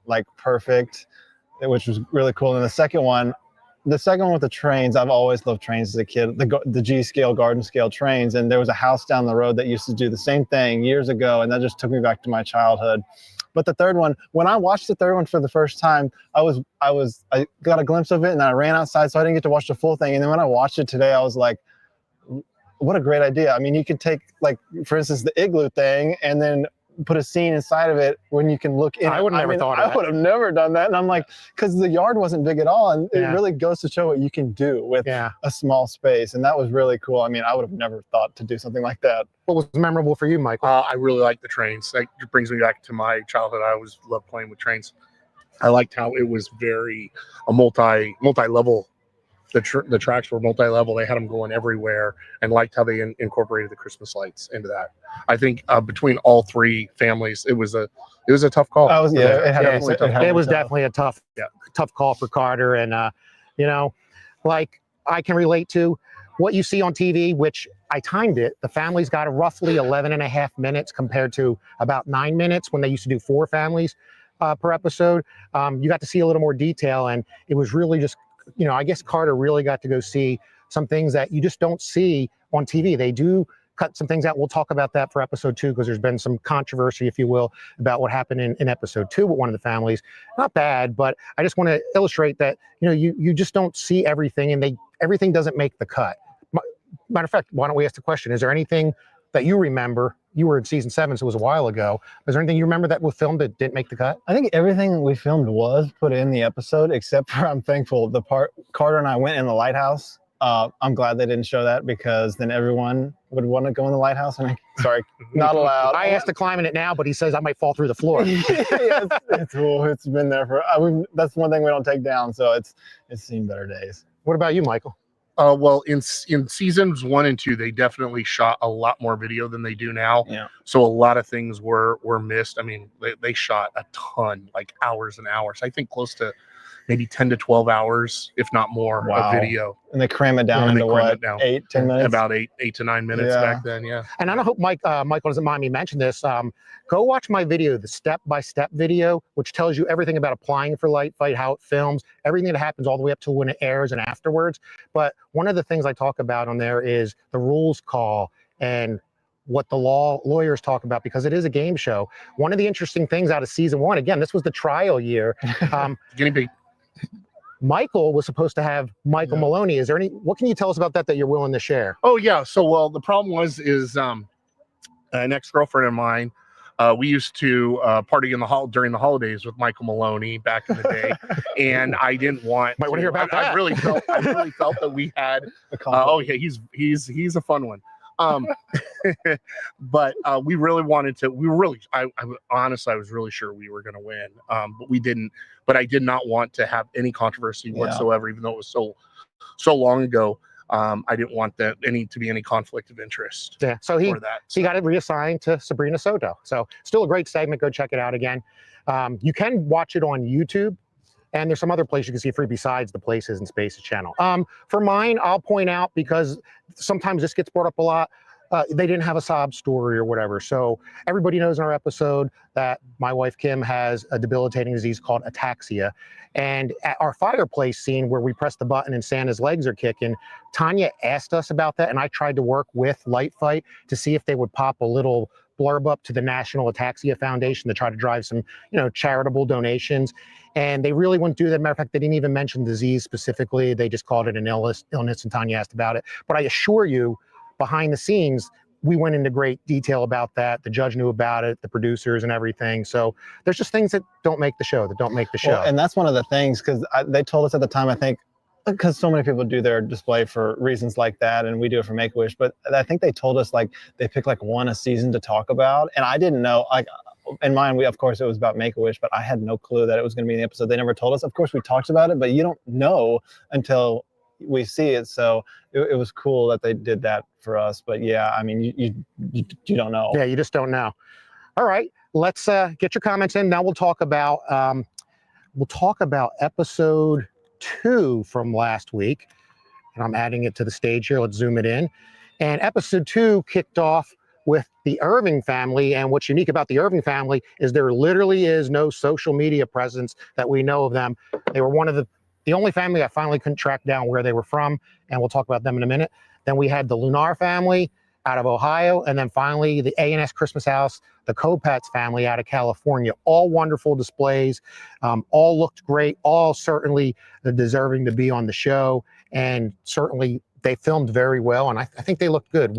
like, perfect, which was really cool. And the second one with the trains, I've always loved trains as a kid, the G-scale, garden-scale trains, and there was a house down the road that used to do the same thing years ago, and that just took me back to my childhood. But the third one, when I watched the third one for the first time, I got a glimpse of it, and then I ran outside, so I didn't get to watch the full thing. And then when I watched it today, I was like, what a great idea. I mean, you could take, like, for instance, the igloo thing, and then put a scene inside of it when you can look in. I would have never thought of that. I would have never done that. And I'm like, because the yard wasn't big at all, and it really goes to show what you can do with a small space. And that was really cool. I mean, I would have never thought to do something like that. What was memorable for you, Michael? I really like the trains. That brings me back to my childhood. I always loved playing with trains. I liked how it was very a multi-level. The tracks were multi-level. They had them going everywhere, and liked how they incorporated the Christmas lights into that. I think between all three families, it was a tough call. It was definitely a tough call for Carter, and like I can relate to. What you see on TV, which I timed it, the family's got roughly 11 and a half minutes compared to about 9 minutes when they used to do 4 families per episode. You got to see a little more detail, and it was really just, I guess Carter really got to go see some things that you just don't see on TV. They do cut some things out. We'll talk about that for episode 2 because there's been some controversy, if you will, about what happened in episode 2 with one of the families. Not bad, but I just want to illustrate that, you just don't see everything, and everything doesn't make the cut. Matter of fact, why don't we ask the question? Is there anything that you remember? You were in season 7, so it was a while ago. Is there anything you remember that was filmed that didn't make the cut? I think everything we filmed was put in the episode, except for, I'm thankful, the part Carter and I went in the lighthouse. I'm glad they didn't show that because then everyone would want to go in the lighthouse. And sorry, not allowed. I asked to climb in it now, but he says I might fall through the floor. Yes, it's been there for. That's one thing we don't take down. So it's seen better days. What about you, Michael? Well, in seasons 1 and 2, they definitely shot a lot more video than they do now. Yeah. So a lot of things were missed. I mean, they shot a ton, like hours and hours. I think close to maybe 10 to 12 hours, if not more, of video. And they cram it down into what, 8, 10 minutes? About 8 to 9 minutes back then, yeah. And I don't hope Michael doesn't mind me mention this. Go watch my video, the step-by-step video, which tells you everything about applying for Light Fight, how it films, everything that happens all the way up to when it airs and afterwards. But one of the things I talk about on there is the rules call and what the lawyers talk about, because it is a game show. One of the interesting things out of season 1, again, this was the trial year. Guinea pig. Michael was supposed to have Michael Maloney. What can you tell us about that you're willing to share? Oh yeah. So, the problem is an ex-girlfriend of mine, we used to party during the holidays with Michael Maloney back in the day, and I didn't want. Might want to hear about that. I really felt that we had. Oh yeah, he's a fun one. But we really wanted to. We were really. Honestly, I was really sure we were going to win, but we didn't. But I did not want to have any controversy whatsoever, even though it was so long ago. I didn't want to be any conflict of interest. Yeah. So he got it reassigned to Sabrina Soto. So still a great segment. Go check it out again. You can watch it on YouTube, and there's some other places you can see it free besides the Places and Spaces channel. For mine, I'll point out, because sometimes this gets brought up a lot. They didn't have a sob story or whatever. So everybody knows in our episode that my wife Kim has a debilitating disease called ataxia. And at our fireplace scene where we press the button and Santa's legs are kicking, Tanya asked us about that, and I tried to work with Light Fight to see if they would pop a little blurb up to the National Ataxia Foundation to try to drive some, charitable donations. And they really wouldn't do that. Matter of fact, they didn't even mention disease specifically. They just called it an illness, and Tanya asked about it. But I assure you, behind the scenes, we went into great detail about that. The judge knew about it, the producers and everything. So there's just things that don't make the show, Well, and that's one of the things, because they told us at the time, I think, because so many people do their display for reasons like that, and we do it for Make-A-Wish, but I think they told us they pick one a season to talk about, and I didn't know, in mine, of course it was about Make-A-Wish, but I had no clue that it was going to be in the episode. They never told us. Of course we talked about it, but you don't know until we see it. So it was cool that they did that for us. But yeah, I mean, you don't know. Yeah, you just don't know. All right, let's get your comments in. Now we'll talk about episode 2 from last week, and I'm adding it to the stage here. Let's zoom it in. And episode 2 kicked off with the Irving family, and what's unique about the Irving family is there literally is no social media presence that we know of them. They were one of the only family I finally couldn't track down where they were from, and we'll talk about them in a minute. Then we had the Lunar family out of Ohio, and then finally the A&S Christmas House, the Kopats family out of California. All wonderful displays, all looked great, all certainly deserving to be on the show, and certainly they filmed very well, and I think they looked good.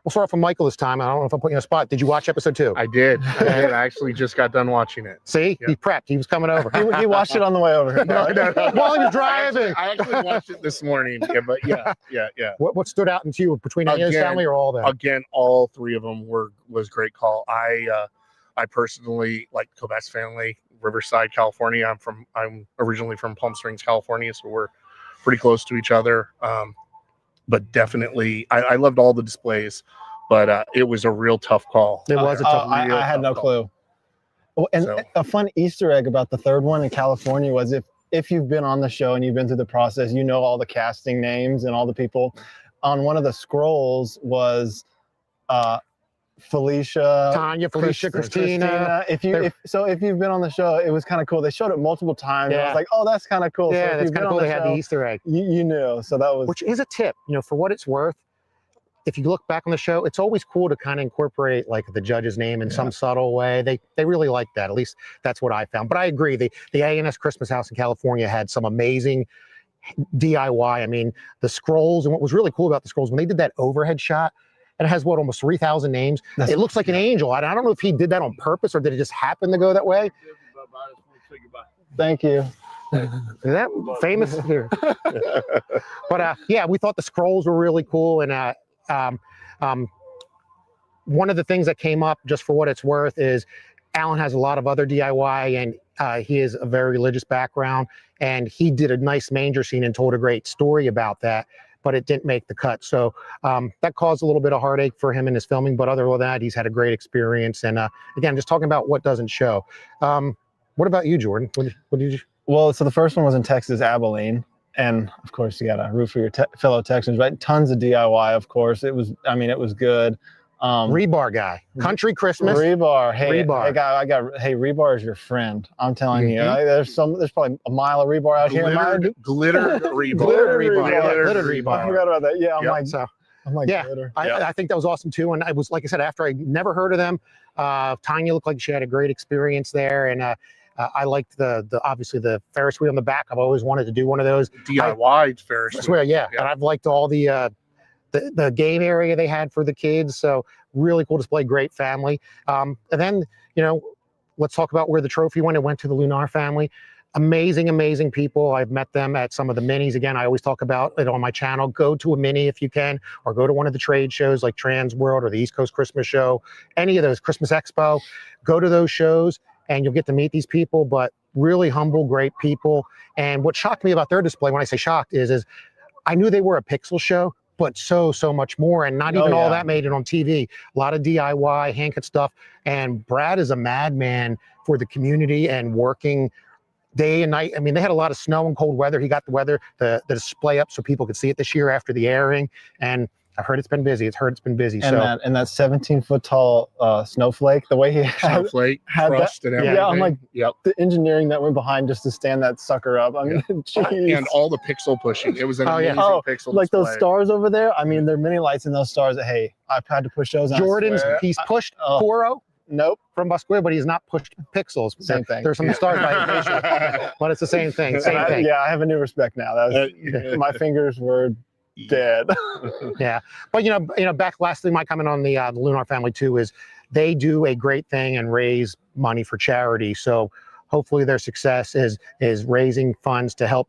We'll start off with Michael this time. I don't know if I'm putting you on a spot. Did you watch episode 2? I did. I actually just got done watching it. See, He prepped. He was coming over. He watched it on the way over here. No. While he was driving. I actually watched it this morning. Yeah, but yeah. What stood out to you between A&S family or all that? Again, all 3 of them was great call. I personally like Kopats family, Riverside, California. I'm originally from Palm Springs, California, so we're pretty close to each other. But definitely, I loved all the displays, but it was a real tough call. It was a tough. I had no clue. Oh, and a fun Easter egg about the 3rd one in California was if if you've been on the show and you've been through the process, you know all the casting names and all the people. On one of the scrolls was Felicia, Tanya, Felicia, Christina. If you've been on the show, it was kind of cool. They showed it multiple times. And I Yeah. was like, oh, that's kind of cool. Yeah, so that's kind of cool. They had the Easter egg. You knew. So that was. Which is a tip, for what it's worth. If you look back on the show, it's always cool to kind of incorporate like the judge's name in some subtle way. They really like that. At least that's what I found. But I agree. The A&S Christmas House in California had some amazing DIY. I mean, the scrolls, and what was really cool about the scrolls, when they did that overhead shot, and it has almost 3,000 names. It looks like an angel. I don't know if he did that on purpose or did it just happen to go that way. Thank you. Is that famous here? But yeah, we thought the scrolls were really cool. And one of the things that came up, just for what it's worth, is Alan has a lot of other DIY, and he has a very religious background, and he did a nice manger scene and told a great story about that, but it didn't make the cut. So that caused a little bit of heartache for him in his filming, but other than that, he's had a great experience. And again, just talking about what doesn't show. What about you, Jordan? What did you? Well, so the first one was in Texas, Abilene. And of course, you got to root for your fellow Texans, right? Tons of DIY, of course. It was good. Rebar guy, Country Christmas. Rebar. Hey, Rebar. Hey, Rebar is your friend. I'm telling you. There's probably a mile of rebar out here. Glitter rebar. Glitter rebar. I forgot about that. Yeah, I'm like, yeah, glitter. I think that was awesome too. And I was, like I said, after I never heard of them, Tanya looked like she had a great experience there. And I liked the obviously the Ferris wheel in the back. I've always wanted to do one of those. DIY Ferris wheel. I swear, yeah. And I've liked all the game area they had for the kids. So really cool display, great family. And then, let's talk about where the trophy went. It went to the Lunar family. Amazing, amazing people. I've met them at some of the minis. Again, I always talk about it on my channel. Go to a mini if you can, or go to one of the trade shows like Trans World or the East Coast Christmas Show, any of those, Christmas Expo. Go to those shows and you'll get to meet these people, but really humble, great people. And what shocked me about their display, when I say shocked, is I knew they were a pixel show, but so much more. And not even all that made it on TV. A lot of DIY, hand-cut stuff. And Brad is a madman for the community and working day and night. I mean, they had a lot of snow and cold weather. He got the display up so people could see it this year after the airing. And I've heard it's been busy. And that 17-foot tall snowflake, the way he had crust and everything. Yeah, I'm like, the engineering that went behind just to stand that sucker up. I mean, and all the pixel pushing. It was an amazing pixel like display. those stars over there. I mean, there are many lights in those stars that, hey, I've had to push those out. He's pushed Koro. Nope. From Busquilla, but he's not pushed pixels. Same thing. There's some stars by his but it's the same thing. Yeah, I have a new respect now. My fingers were dead. Yeah, but back lastly, my comment on the Lunar family too is they do a great thing and raise money for charity. So hopefully their success is raising funds to help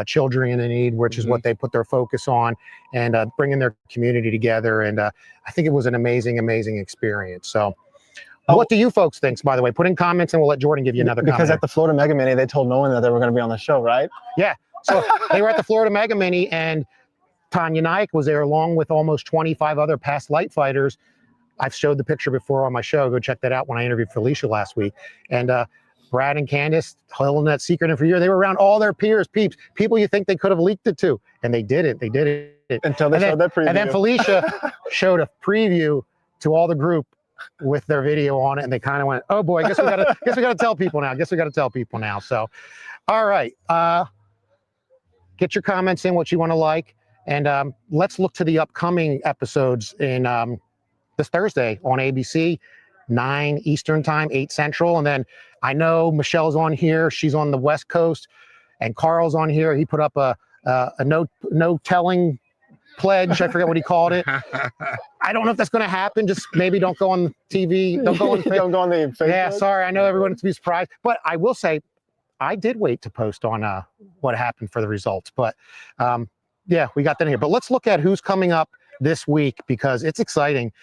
children in need, which is what they put their focus on, and bringing their community together. And I think it was an amazing experience. So. What do you folks think, by the way? Put in comments and we'll let Jordan give you another comment. Because at the Florida Mega Mini, they told no one that they were going to be on the show, right? Yeah. So they were at the Florida Mega Mini, and Tanya Naik was there along with almost 25 other past light fighters. I've showed the picture before on my show. Go check that out when I interviewed Felicia last week. And Brad and Candace holding that secret in for a year. They were around all their peers, people you think they could have leaked it to. And they did it. They did it. Until they showed that preview. And then Felicia showed a preview to all the group with their video on it, and they kind of went, "Oh boy, I guess we gotta tell people now." So, all right, get your comments in what you want to like, and let's look to the upcoming episodes in this Thursday on ABC, 9 Eastern time, 8 Central, and then I know Michelle's on here; she's on the West Coast, and Carl's on here. He put up a no telling pledge. I forget what he called it. I don't know if that's going to happen. Just maybe don't go on TV. Don't go on the Facebook. Yeah, sorry. I know everyone to be surprised, but I will say I did wait to post on what happened for the results. But yeah, we got that in here. But let's look at who's coming up this week because it's exciting.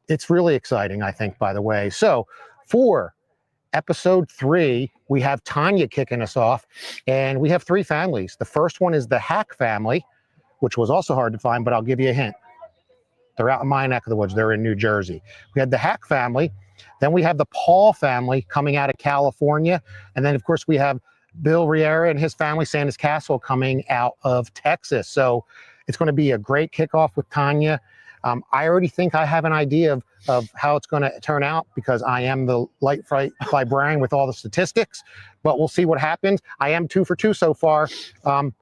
It's really exciting, I think, by the way. So for episode 3, we have Tanya kicking us off, and we have 3 families. The first one is the Hack family, which was also hard to find, but I'll give you a hint. They're out in my neck of the woods. They're in New Jersey. We had the Hack family. Then we have the Paul family coming out of California. And then, of course, we have Bill Riera and his family, Santa's Castle, coming out of Texas. So it's going to be a great kickoff with Tanya. I already think I have an idea of how it's going to turn out because I am the light fight librarian with all the statistics, but we'll see what happens. I am 2 for 2 so far. And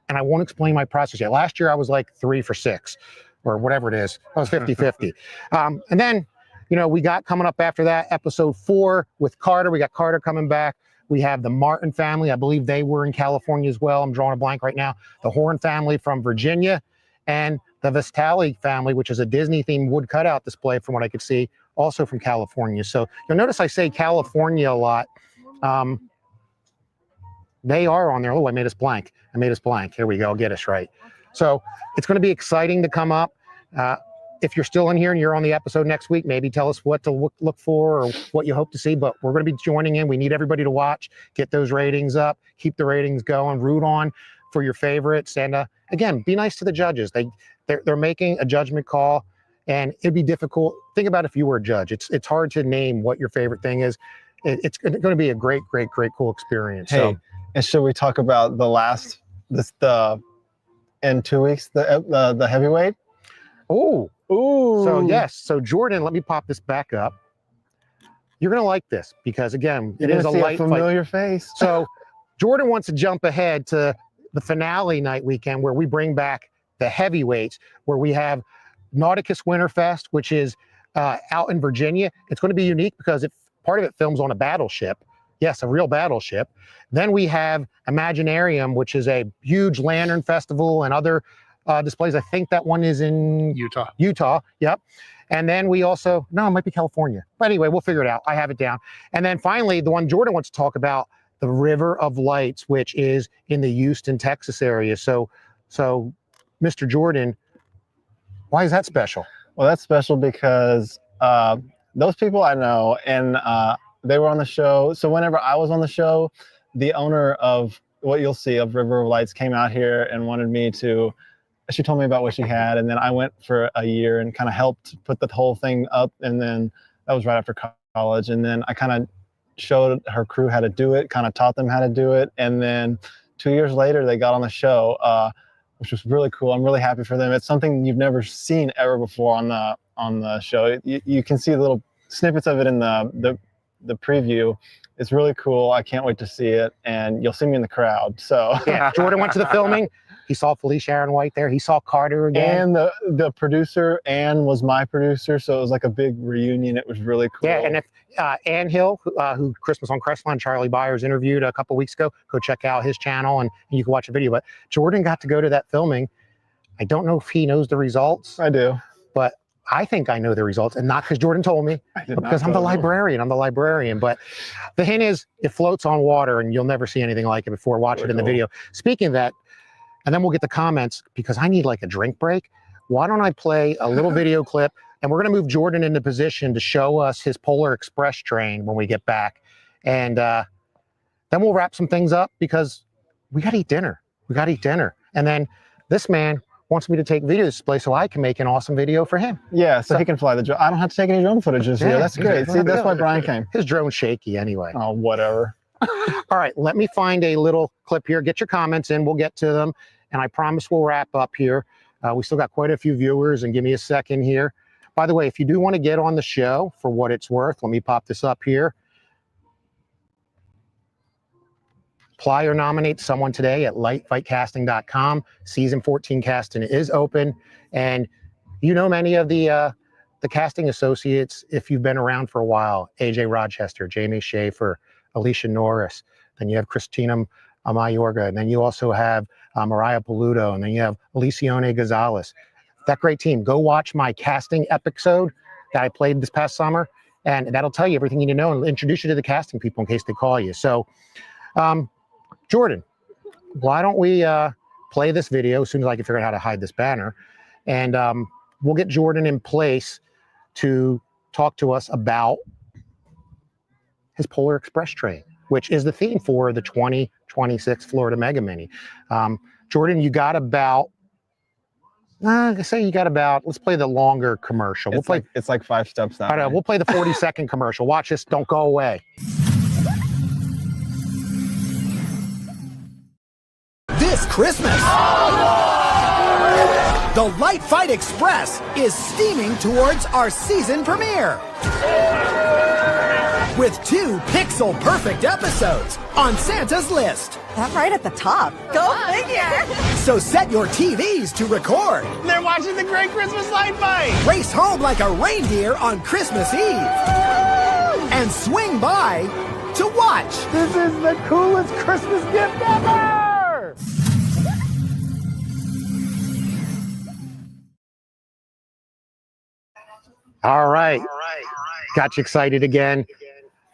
I won't explain my process yet. Last year I was like 3 for 6 or whatever it is. I was 50-50. And then, you know, we got coming up after that, episode 4 with Carter. We got Carter coming back. We have the Martin family. I believe they were in California as well. I'm drawing a blank right now. The Horn family from Virginia and the Vestali family, which is a Disney-themed wood cutout display from what I could see, also from California. So you'll notice I say California a lot. They are on there. Oh, I made us blank. Here we go. I'll get us right. So it's going to be exciting to come up. If you're still in here and you're on the episode next week, maybe tell us what to look for or what you hope to see. But we're going to be joining in. We need everybody to watch, get those ratings up, keep the ratings going, root on for your favorites. And again, be nice to the judges. They're making a judgment call, and it'd be difficult. Think about if you were a judge. It's hard to name what your favorite thing is. It's going to be a great, cool experience. Hey, So, and should we talk about in 2 weeks, the heavyweight? ooh. So Ooh. yes. So Jordan, let me pop this back up. You're going to like this because again, You're it is a gonna see light fight. familiar face. So Jordan wants to jump ahead to the finale night weekend where we bring back the heavyweights, where we have Nauticus Winterfest, which is out in Virginia. It's going to be unique because part of it films on a battleship. Yes, a real battleship. Then we have Imaginarium, which is a huge lantern festival and other displays. I think that one is in Utah. Yep. And then we also, no, it might be California. But anyway, we'll figure it out. I have it down. And then finally, the one Jordan wants to talk about, the River of Lights, which is in the Houston, Texas area. So Mr. Jordan, why is that special? Well, that's special because those people I know, and they were on the show. So whenever I was on the show, the owner of what you'll see of River of Lights came out here and wanted me to, she told me about what she had. And then I went for a year and kind of helped put the whole thing up. And then that was right after college. And then I kind of showed her crew how to do it, kind of taught them how to do it. And then 2 years later, they got on the show, which was really cool. I'm really happy for them. It's something you've never seen ever before on the show. You can see little snippets of it in the preview. It's really cool. I can't wait to see it, and you'll see me in the crowd. So Yeah, Jordan went to the filming. He saw Felicia Aaron White there. He saw Carter again. and the producer, Ann, was my producer, so it was like a big reunion. It was really cool. Yeah, and if Ann Hill, who Christmas on Crestline, Charlie Byers interviewed a couple weeks ago, go check out his channel and you can watch a video. But Jordan got to go to that filming. I don't know if he knows the results, I do. but I think I know the results, and not because Jordan told me, I did but because I'm the librarian. I'm the librarian. But the hint is, it floats on water, and you'll never see anything like it before. Watch it in the video. Speaking of that, and then we'll get the comments because I need like a drink break. Why don't I play a little video clip, and we're going to move Jordan into position to show us his Polar Express train when we get back, and then we'll wrap some things up because we got to eat dinner. And then this man wants me to take video display so I can make an awesome video for him. Yeah, so he can fly the drone. I don't have to take any drone footage this year. Yeah, That's great. See, that's why Brian came. His drone's shaky anyway. Oh, whatever. All right, let me find a little clip here. Get your comments in. We'll get to them. And I promise we'll wrap up here. We still got quite a few viewers, and give me a second here. By the way, if you do want to get on the show for what it's worth, let me pop this up here. Apply or nominate someone today at lightfightcasting.com. Season 14 casting is open. And you know many of the casting associates if you've been around for a while. AJ Rochester, Jamie Schaefer, Alicia Norris. Then you have Christina Mayorga. And then you also have Mariah Paludo. And then you have Alicione Gonzalez. That great team. Go watch my casting episode that I played this past summer. And that'll tell you everything you need to know and introduce you to the casting people in case they call you. So, Jordan, why don't we play this video as soon as I can figure out how to hide this banner, and we'll get Jordan in place to talk to us about his Polar Express train, which is the theme for the 2026 Florida Mega Mini. Jordan, you got about, let's play the longer commercial. It's like 5 steps that way. We'll play the 40-second commercial. Watch this. Don't go away. Christmas. The Light Fight Express is steaming towards our season premiere with 2 pixel-perfect episodes on Santa's List. That right at the top. Go figure. So set your TVs to record. They're watching the Great Christmas Light Fight. Race home like a reindeer on Christmas Eve. And swing by to watch. This is the coolest Christmas gift ever. All right. Got you excited again.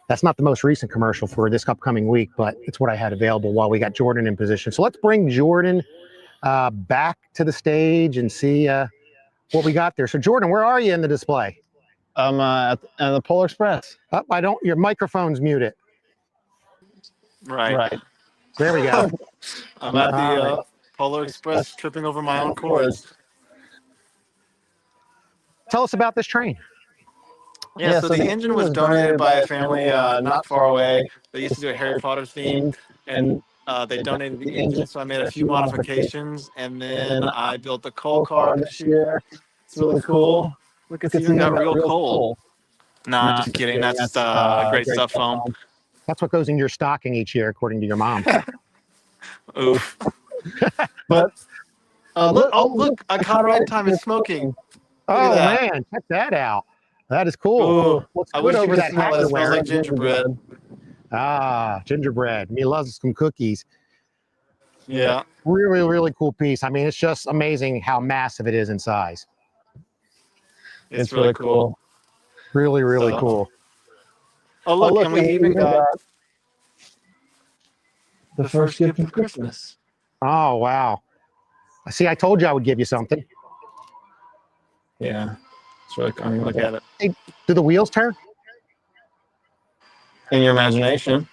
That's not the most recent commercial for this upcoming week, but it's what I had available while we got Jordan in position. So let's bring Jordan back to the stage and see what we got there. So Jordan, where are you in the display? I'm at the Polar Express. Oh, your microphone's muted. Right. There we go. I'm at the Polar Express tripping over my own cords. Tell us about this train. Yeah, so the engine was donated by a family not far away. They used to do a Harry Potter theme, and they donated the engine, so I made a few modifications, and then I built the coal car this year. It's really cool. Look at you, got real coal. Nah, just kidding. That's great stuff foam. That's what goes in your stocking each year, according to your mom. Oof. But look, I caught right time is smoking. Oh man, check that out. That is cool. Ooh, I wish you could smell it. It smells like gingerbread. Ah, gingerbread. Me loves some cookies. Yeah. Really, really cool piece. I mean, it's just amazing how massive it is in size. It's really cool. Really, really cool. Oh, look, and we even got the first gift of Christmas. Oh, wow. See, I told you I would give you something. Yeah. It's really cool. I mean, look at it. Hey, do the wheels turn? In your imagination.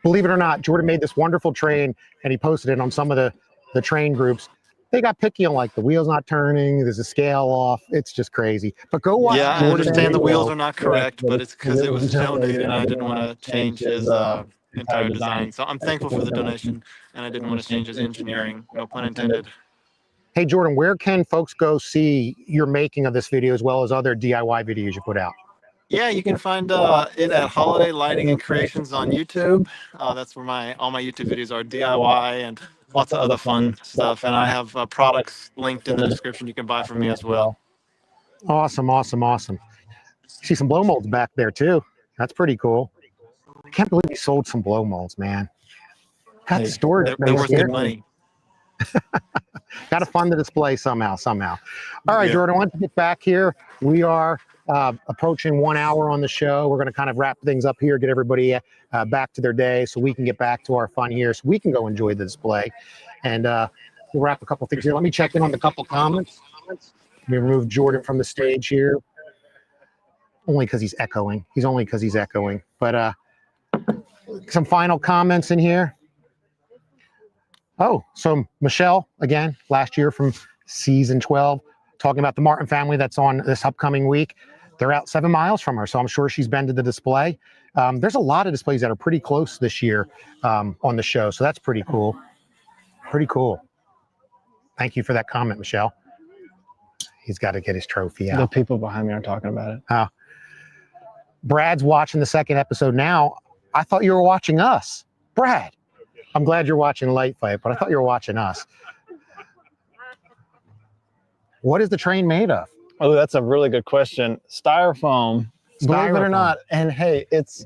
Believe it or not, Jordan made this wonderful train, and he posted it on some of the train groups. They got picky on like the wheels not turning, there's a scale off. It's just crazy. But go watch. Yeah, Jordan I understand the wheels are not correct, but it's because it was donated and I didn't want to change his entire design. So I'm thankful for the donation, and I didn't want to change his engineering. No pun intended. Hey, Jordan, where can folks go see your making of this video as well as other DIY videos you put out? Yeah, you can find it at Holiday Lighting and Creations on YouTube. That's where all my YouTube videos are, DIY and lots of other fun stuff. And I have products linked in the description you can buy from me as well. Awesome, awesome, awesome. See some blow molds back there too. That's pretty cool. I can't believe you sold some blow molds, man. Got the storage. They're worth good money. Got to fund the display somehow. All right, Jordan, I want to get back here. We are approaching 1 hour on the show. We're going to kind of wrap things up here, get everybody back to their day so we can get back to our fun here, so we can go enjoy the display. And we'll wrap a couple things here. Let me check in on the couple comments. Let me remove Jordan from the stage here. Only because he's echoing. But some final comments in here. Oh, so Michelle, again, last year from season 12, talking about the Martin family that's on this upcoming week. They're out 7 miles from her, so I'm sure she's been to the display. There's a lot of displays that are pretty close this year on the show, so that's pretty cool. Pretty cool. Thank you for that comment, Michelle. He's got to get his trophy out. The people behind me are talking about it. Brad's watching the second episode now. I thought you were watching us. Brad, I'm glad you're watching Light Fight, but I thought you were watching us. What is the train made of? Oh, that's a really good question. Styrofoam. Believe it or not. And hey, it's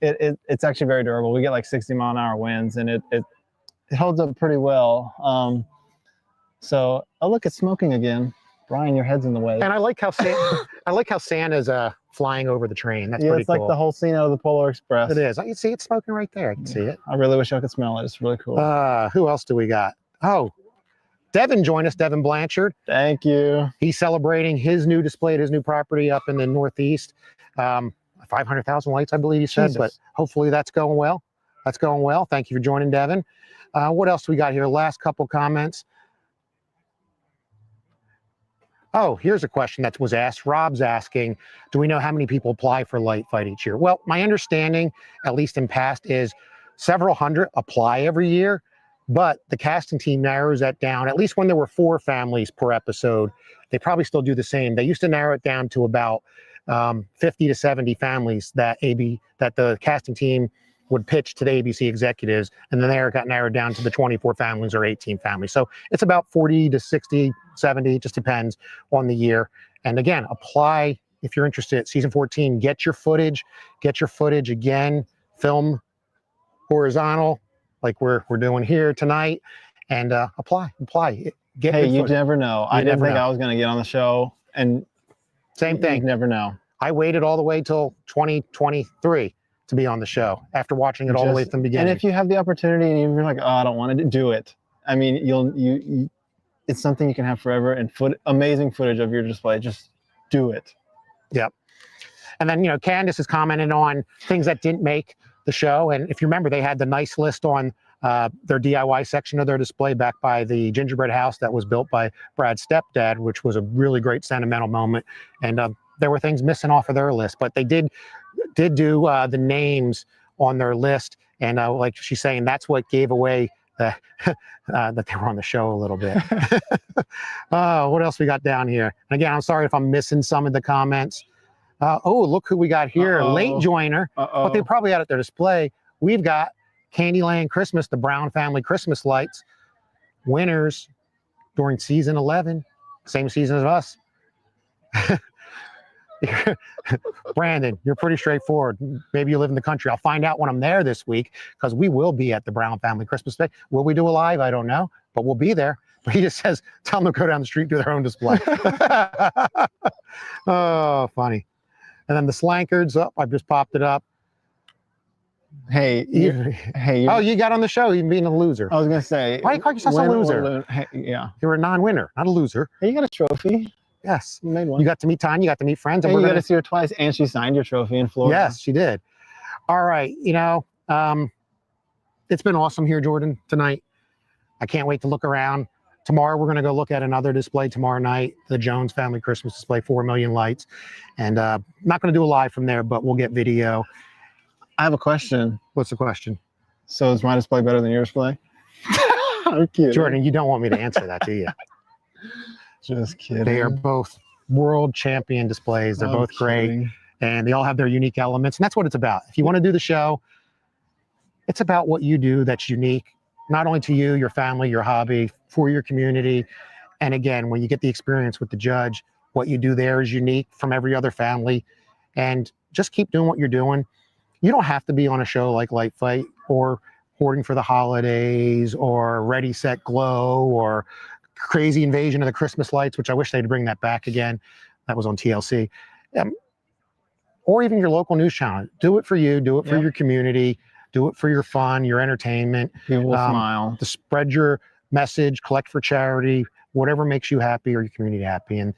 actually very durable. We get like 60-mile-an-hour winds, and it holds up pretty well. So, oh look, it's smoking again. Brian, your head's in the way. And I like how Santa's flying over the train. That's pretty it's like cool. the whole scene out of the Polar Express. It is. You see it smoking right there. I can see it. I really wish I could smell it. It's really cool. Who else do we got? Oh, Devin joined us, Devin Blanchard. Thank you. He's celebrating his new display at his new property up in the Northeast. 500,000 lights, I believe you said, Jesus. but hopefully that's going well. Thank you for joining, Devin. What else do we got here? Last couple comments. Oh, here's a question that was asked. Rob's asking, do we know how many people apply for Light Fight each year? Well, my understanding, at least in past, is several hundred apply every year, but the casting team narrows that down. At least when there were 4 families per episode, they probably still do the same. They used to narrow it down to about 50 to 70 families that the casting team would pitch to the ABC executives, and then there it got narrowed down to the 24 families or 18 families. So it's about 40 to 60, 70, just depends on the year. And again, apply if you're interested. Season 14, get your footage again, film horizontal like we're doing here tonight, and apply. Get Hey, your you footage. never know. I didn't think I was going to get on the show, and Same thing. You never know. I waited all the way till 2023 to be on the show after watching it all the way from the beginning. And if you have the opportunity and you're like, oh, I don't want to do it. I mean, it's something you can have forever, and amazing footage of your display. Just do it. Yep. And then, Candace has commented on things that didn't make the show. And if you remember, they had the nice list on their DIY section of their display back by the gingerbread house that was built by Brad's stepdad, which was a really great sentimental moment. And there were things missing off of their list, but they did do the names on their list. And like she's saying, that's what gave away that they were on the show a little bit. What else we got down here? And again, I'm sorry if I'm missing some of the comments. Look who we got here. Late joiner, but they probably had at their display. We've got Candyland Christmas, the Brown family Christmas lights, winners during season 11, same season as us. Brandon, you're pretty straightforward. Maybe you live in the country. I'll find out when I'm there this week, because we will be at the Brown family Christmas Day. Will we do a live? I don't know, but we'll be there. But he just says, tell them to go down the street, do their own display. Oh, funny. And then the Slankards, I've just popped it up. Hey, you got on the show, even being a loser. I was gonna say, why you call yourself a loser? Hey, yeah, you're a non-winner, not a loser. Hey, you got a trophy. Yes, you made one. You got to meet Tanya, you got to meet friends, and you got to see her twice, and she signed your trophy in Florida. Yes, she did. All right, it's been awesome here, Jordan, tonight. I can't wait to look around. Tomorrow, we're going to go look at another display tomorrow night, the Jones Family Christmas Display, 4 million lights. And not going to do a live from there, but we'll get video. I have a question. What's the question? So is my display better than your display? I'm kidding. Jordan, you don't want me to answer that, do you? Just kidding. They are both world champion displays. They're both great. And they all have their unique elements. And that's what it's about. If you want to do the show, it's about what you do that's unique, not only to you, your family, your hobby, for your community. And again, when you get the experience with the judge, what you do there is unique from every other family. And just keep doing what you're doing. You don't have to be on a show like Light Fight or Hoarding for the Holidays or Ready, Set, Glow or Crazy Invasion of the Christmas Lights, which I wish they'd bring that back again. That was on TLC. Or even your local news channel. Do it for you. Do it for your community. Do it for your fun, your entertainment. People will smile. To spread your message, collect for charity, whatever makes you happy or your community happy. And,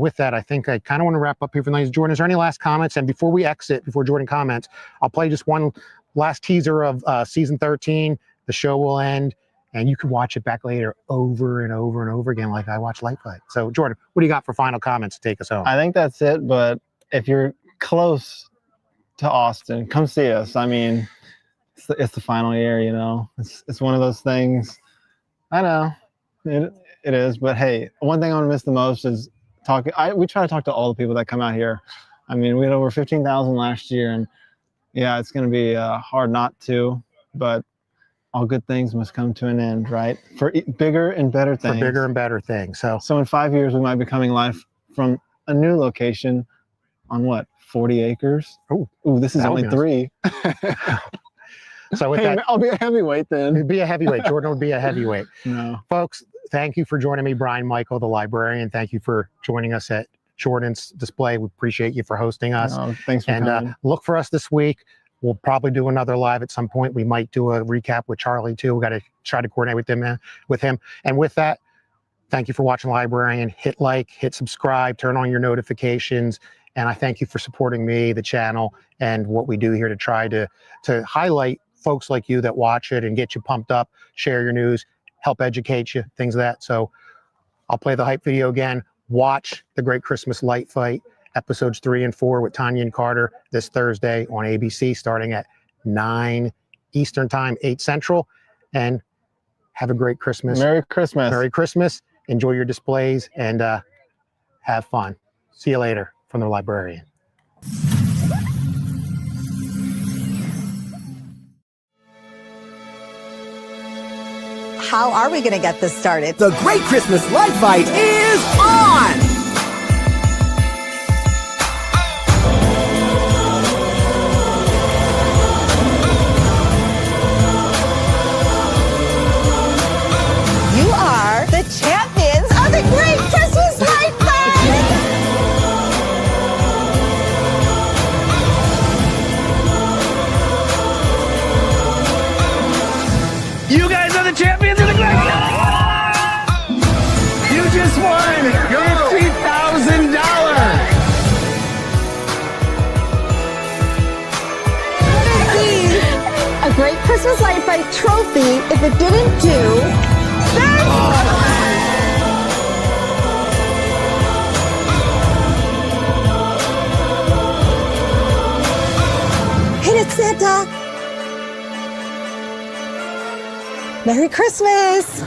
with that, I think I kind of want to wrap up here for the night. Jordan, is there any last comments? And before we exit, before Jordan comments, I'll play just one last teaser of season 13. The show will end, and you can watch it back later over and over and over again like I watch Light Fight. So, Jordan, what do you got for final comments to take us home? I think that's it, but if you're close to Austin, come see us. I mean, it's the final year, It's one of those things. I know it is, but hey, one thing I'm gonna miss the most is talking. We try to talk to all the people that come out here. I mean, we had over 15,000 last year, and yeah, it's gonna be hard not to. But all good things must come to an end, right? For bigger and better things. For bigger and better things. So in 5 years, we might be coming live from a new location on what, 40 acres? Ooh, this is only 3. So with that, I'll be a heavyweight then. You'd be a heavyweight. Jordan would be a heavyweight. No. Folks, thank you for joining me, Brian Michael, the librarian. Thank you for joining us at Jordan's display. We appreciate you for hosting us. No, thanks for coming. Look for us this week. We'll probably do another live at some point. We might do a recap with Charlie too. We got to try to coordinate with him. And with that, thank you for watching Librarian. Hit like, hit subscribe, turn on your notifications. And I thank you for supporting me, the channel, and what we do here to try to highlight folks like you that watch it and get you pumped up, share your news, help educate you, things like that. So I'll play the hype video again. Watch The Great Christmas Light Fight, episodes 3 and 4 with Tanya and Carter this Thursday on ABC starting at 9 Eastern Time, 8 Central. And have a great Christmas. Merry Christmas. Merry Christmas. Enjoy your displays and have fun. See you later from the librarian. How are we going to get this started? The Great Christmas Light Fight is on! You are the champions of the Great Christmas Light Fight! You guys are the champions of the Great. You just won $50,000. A Great Christmas Light Fight trophy if it didn't do this. Hit it, Santa. Merry Christmas.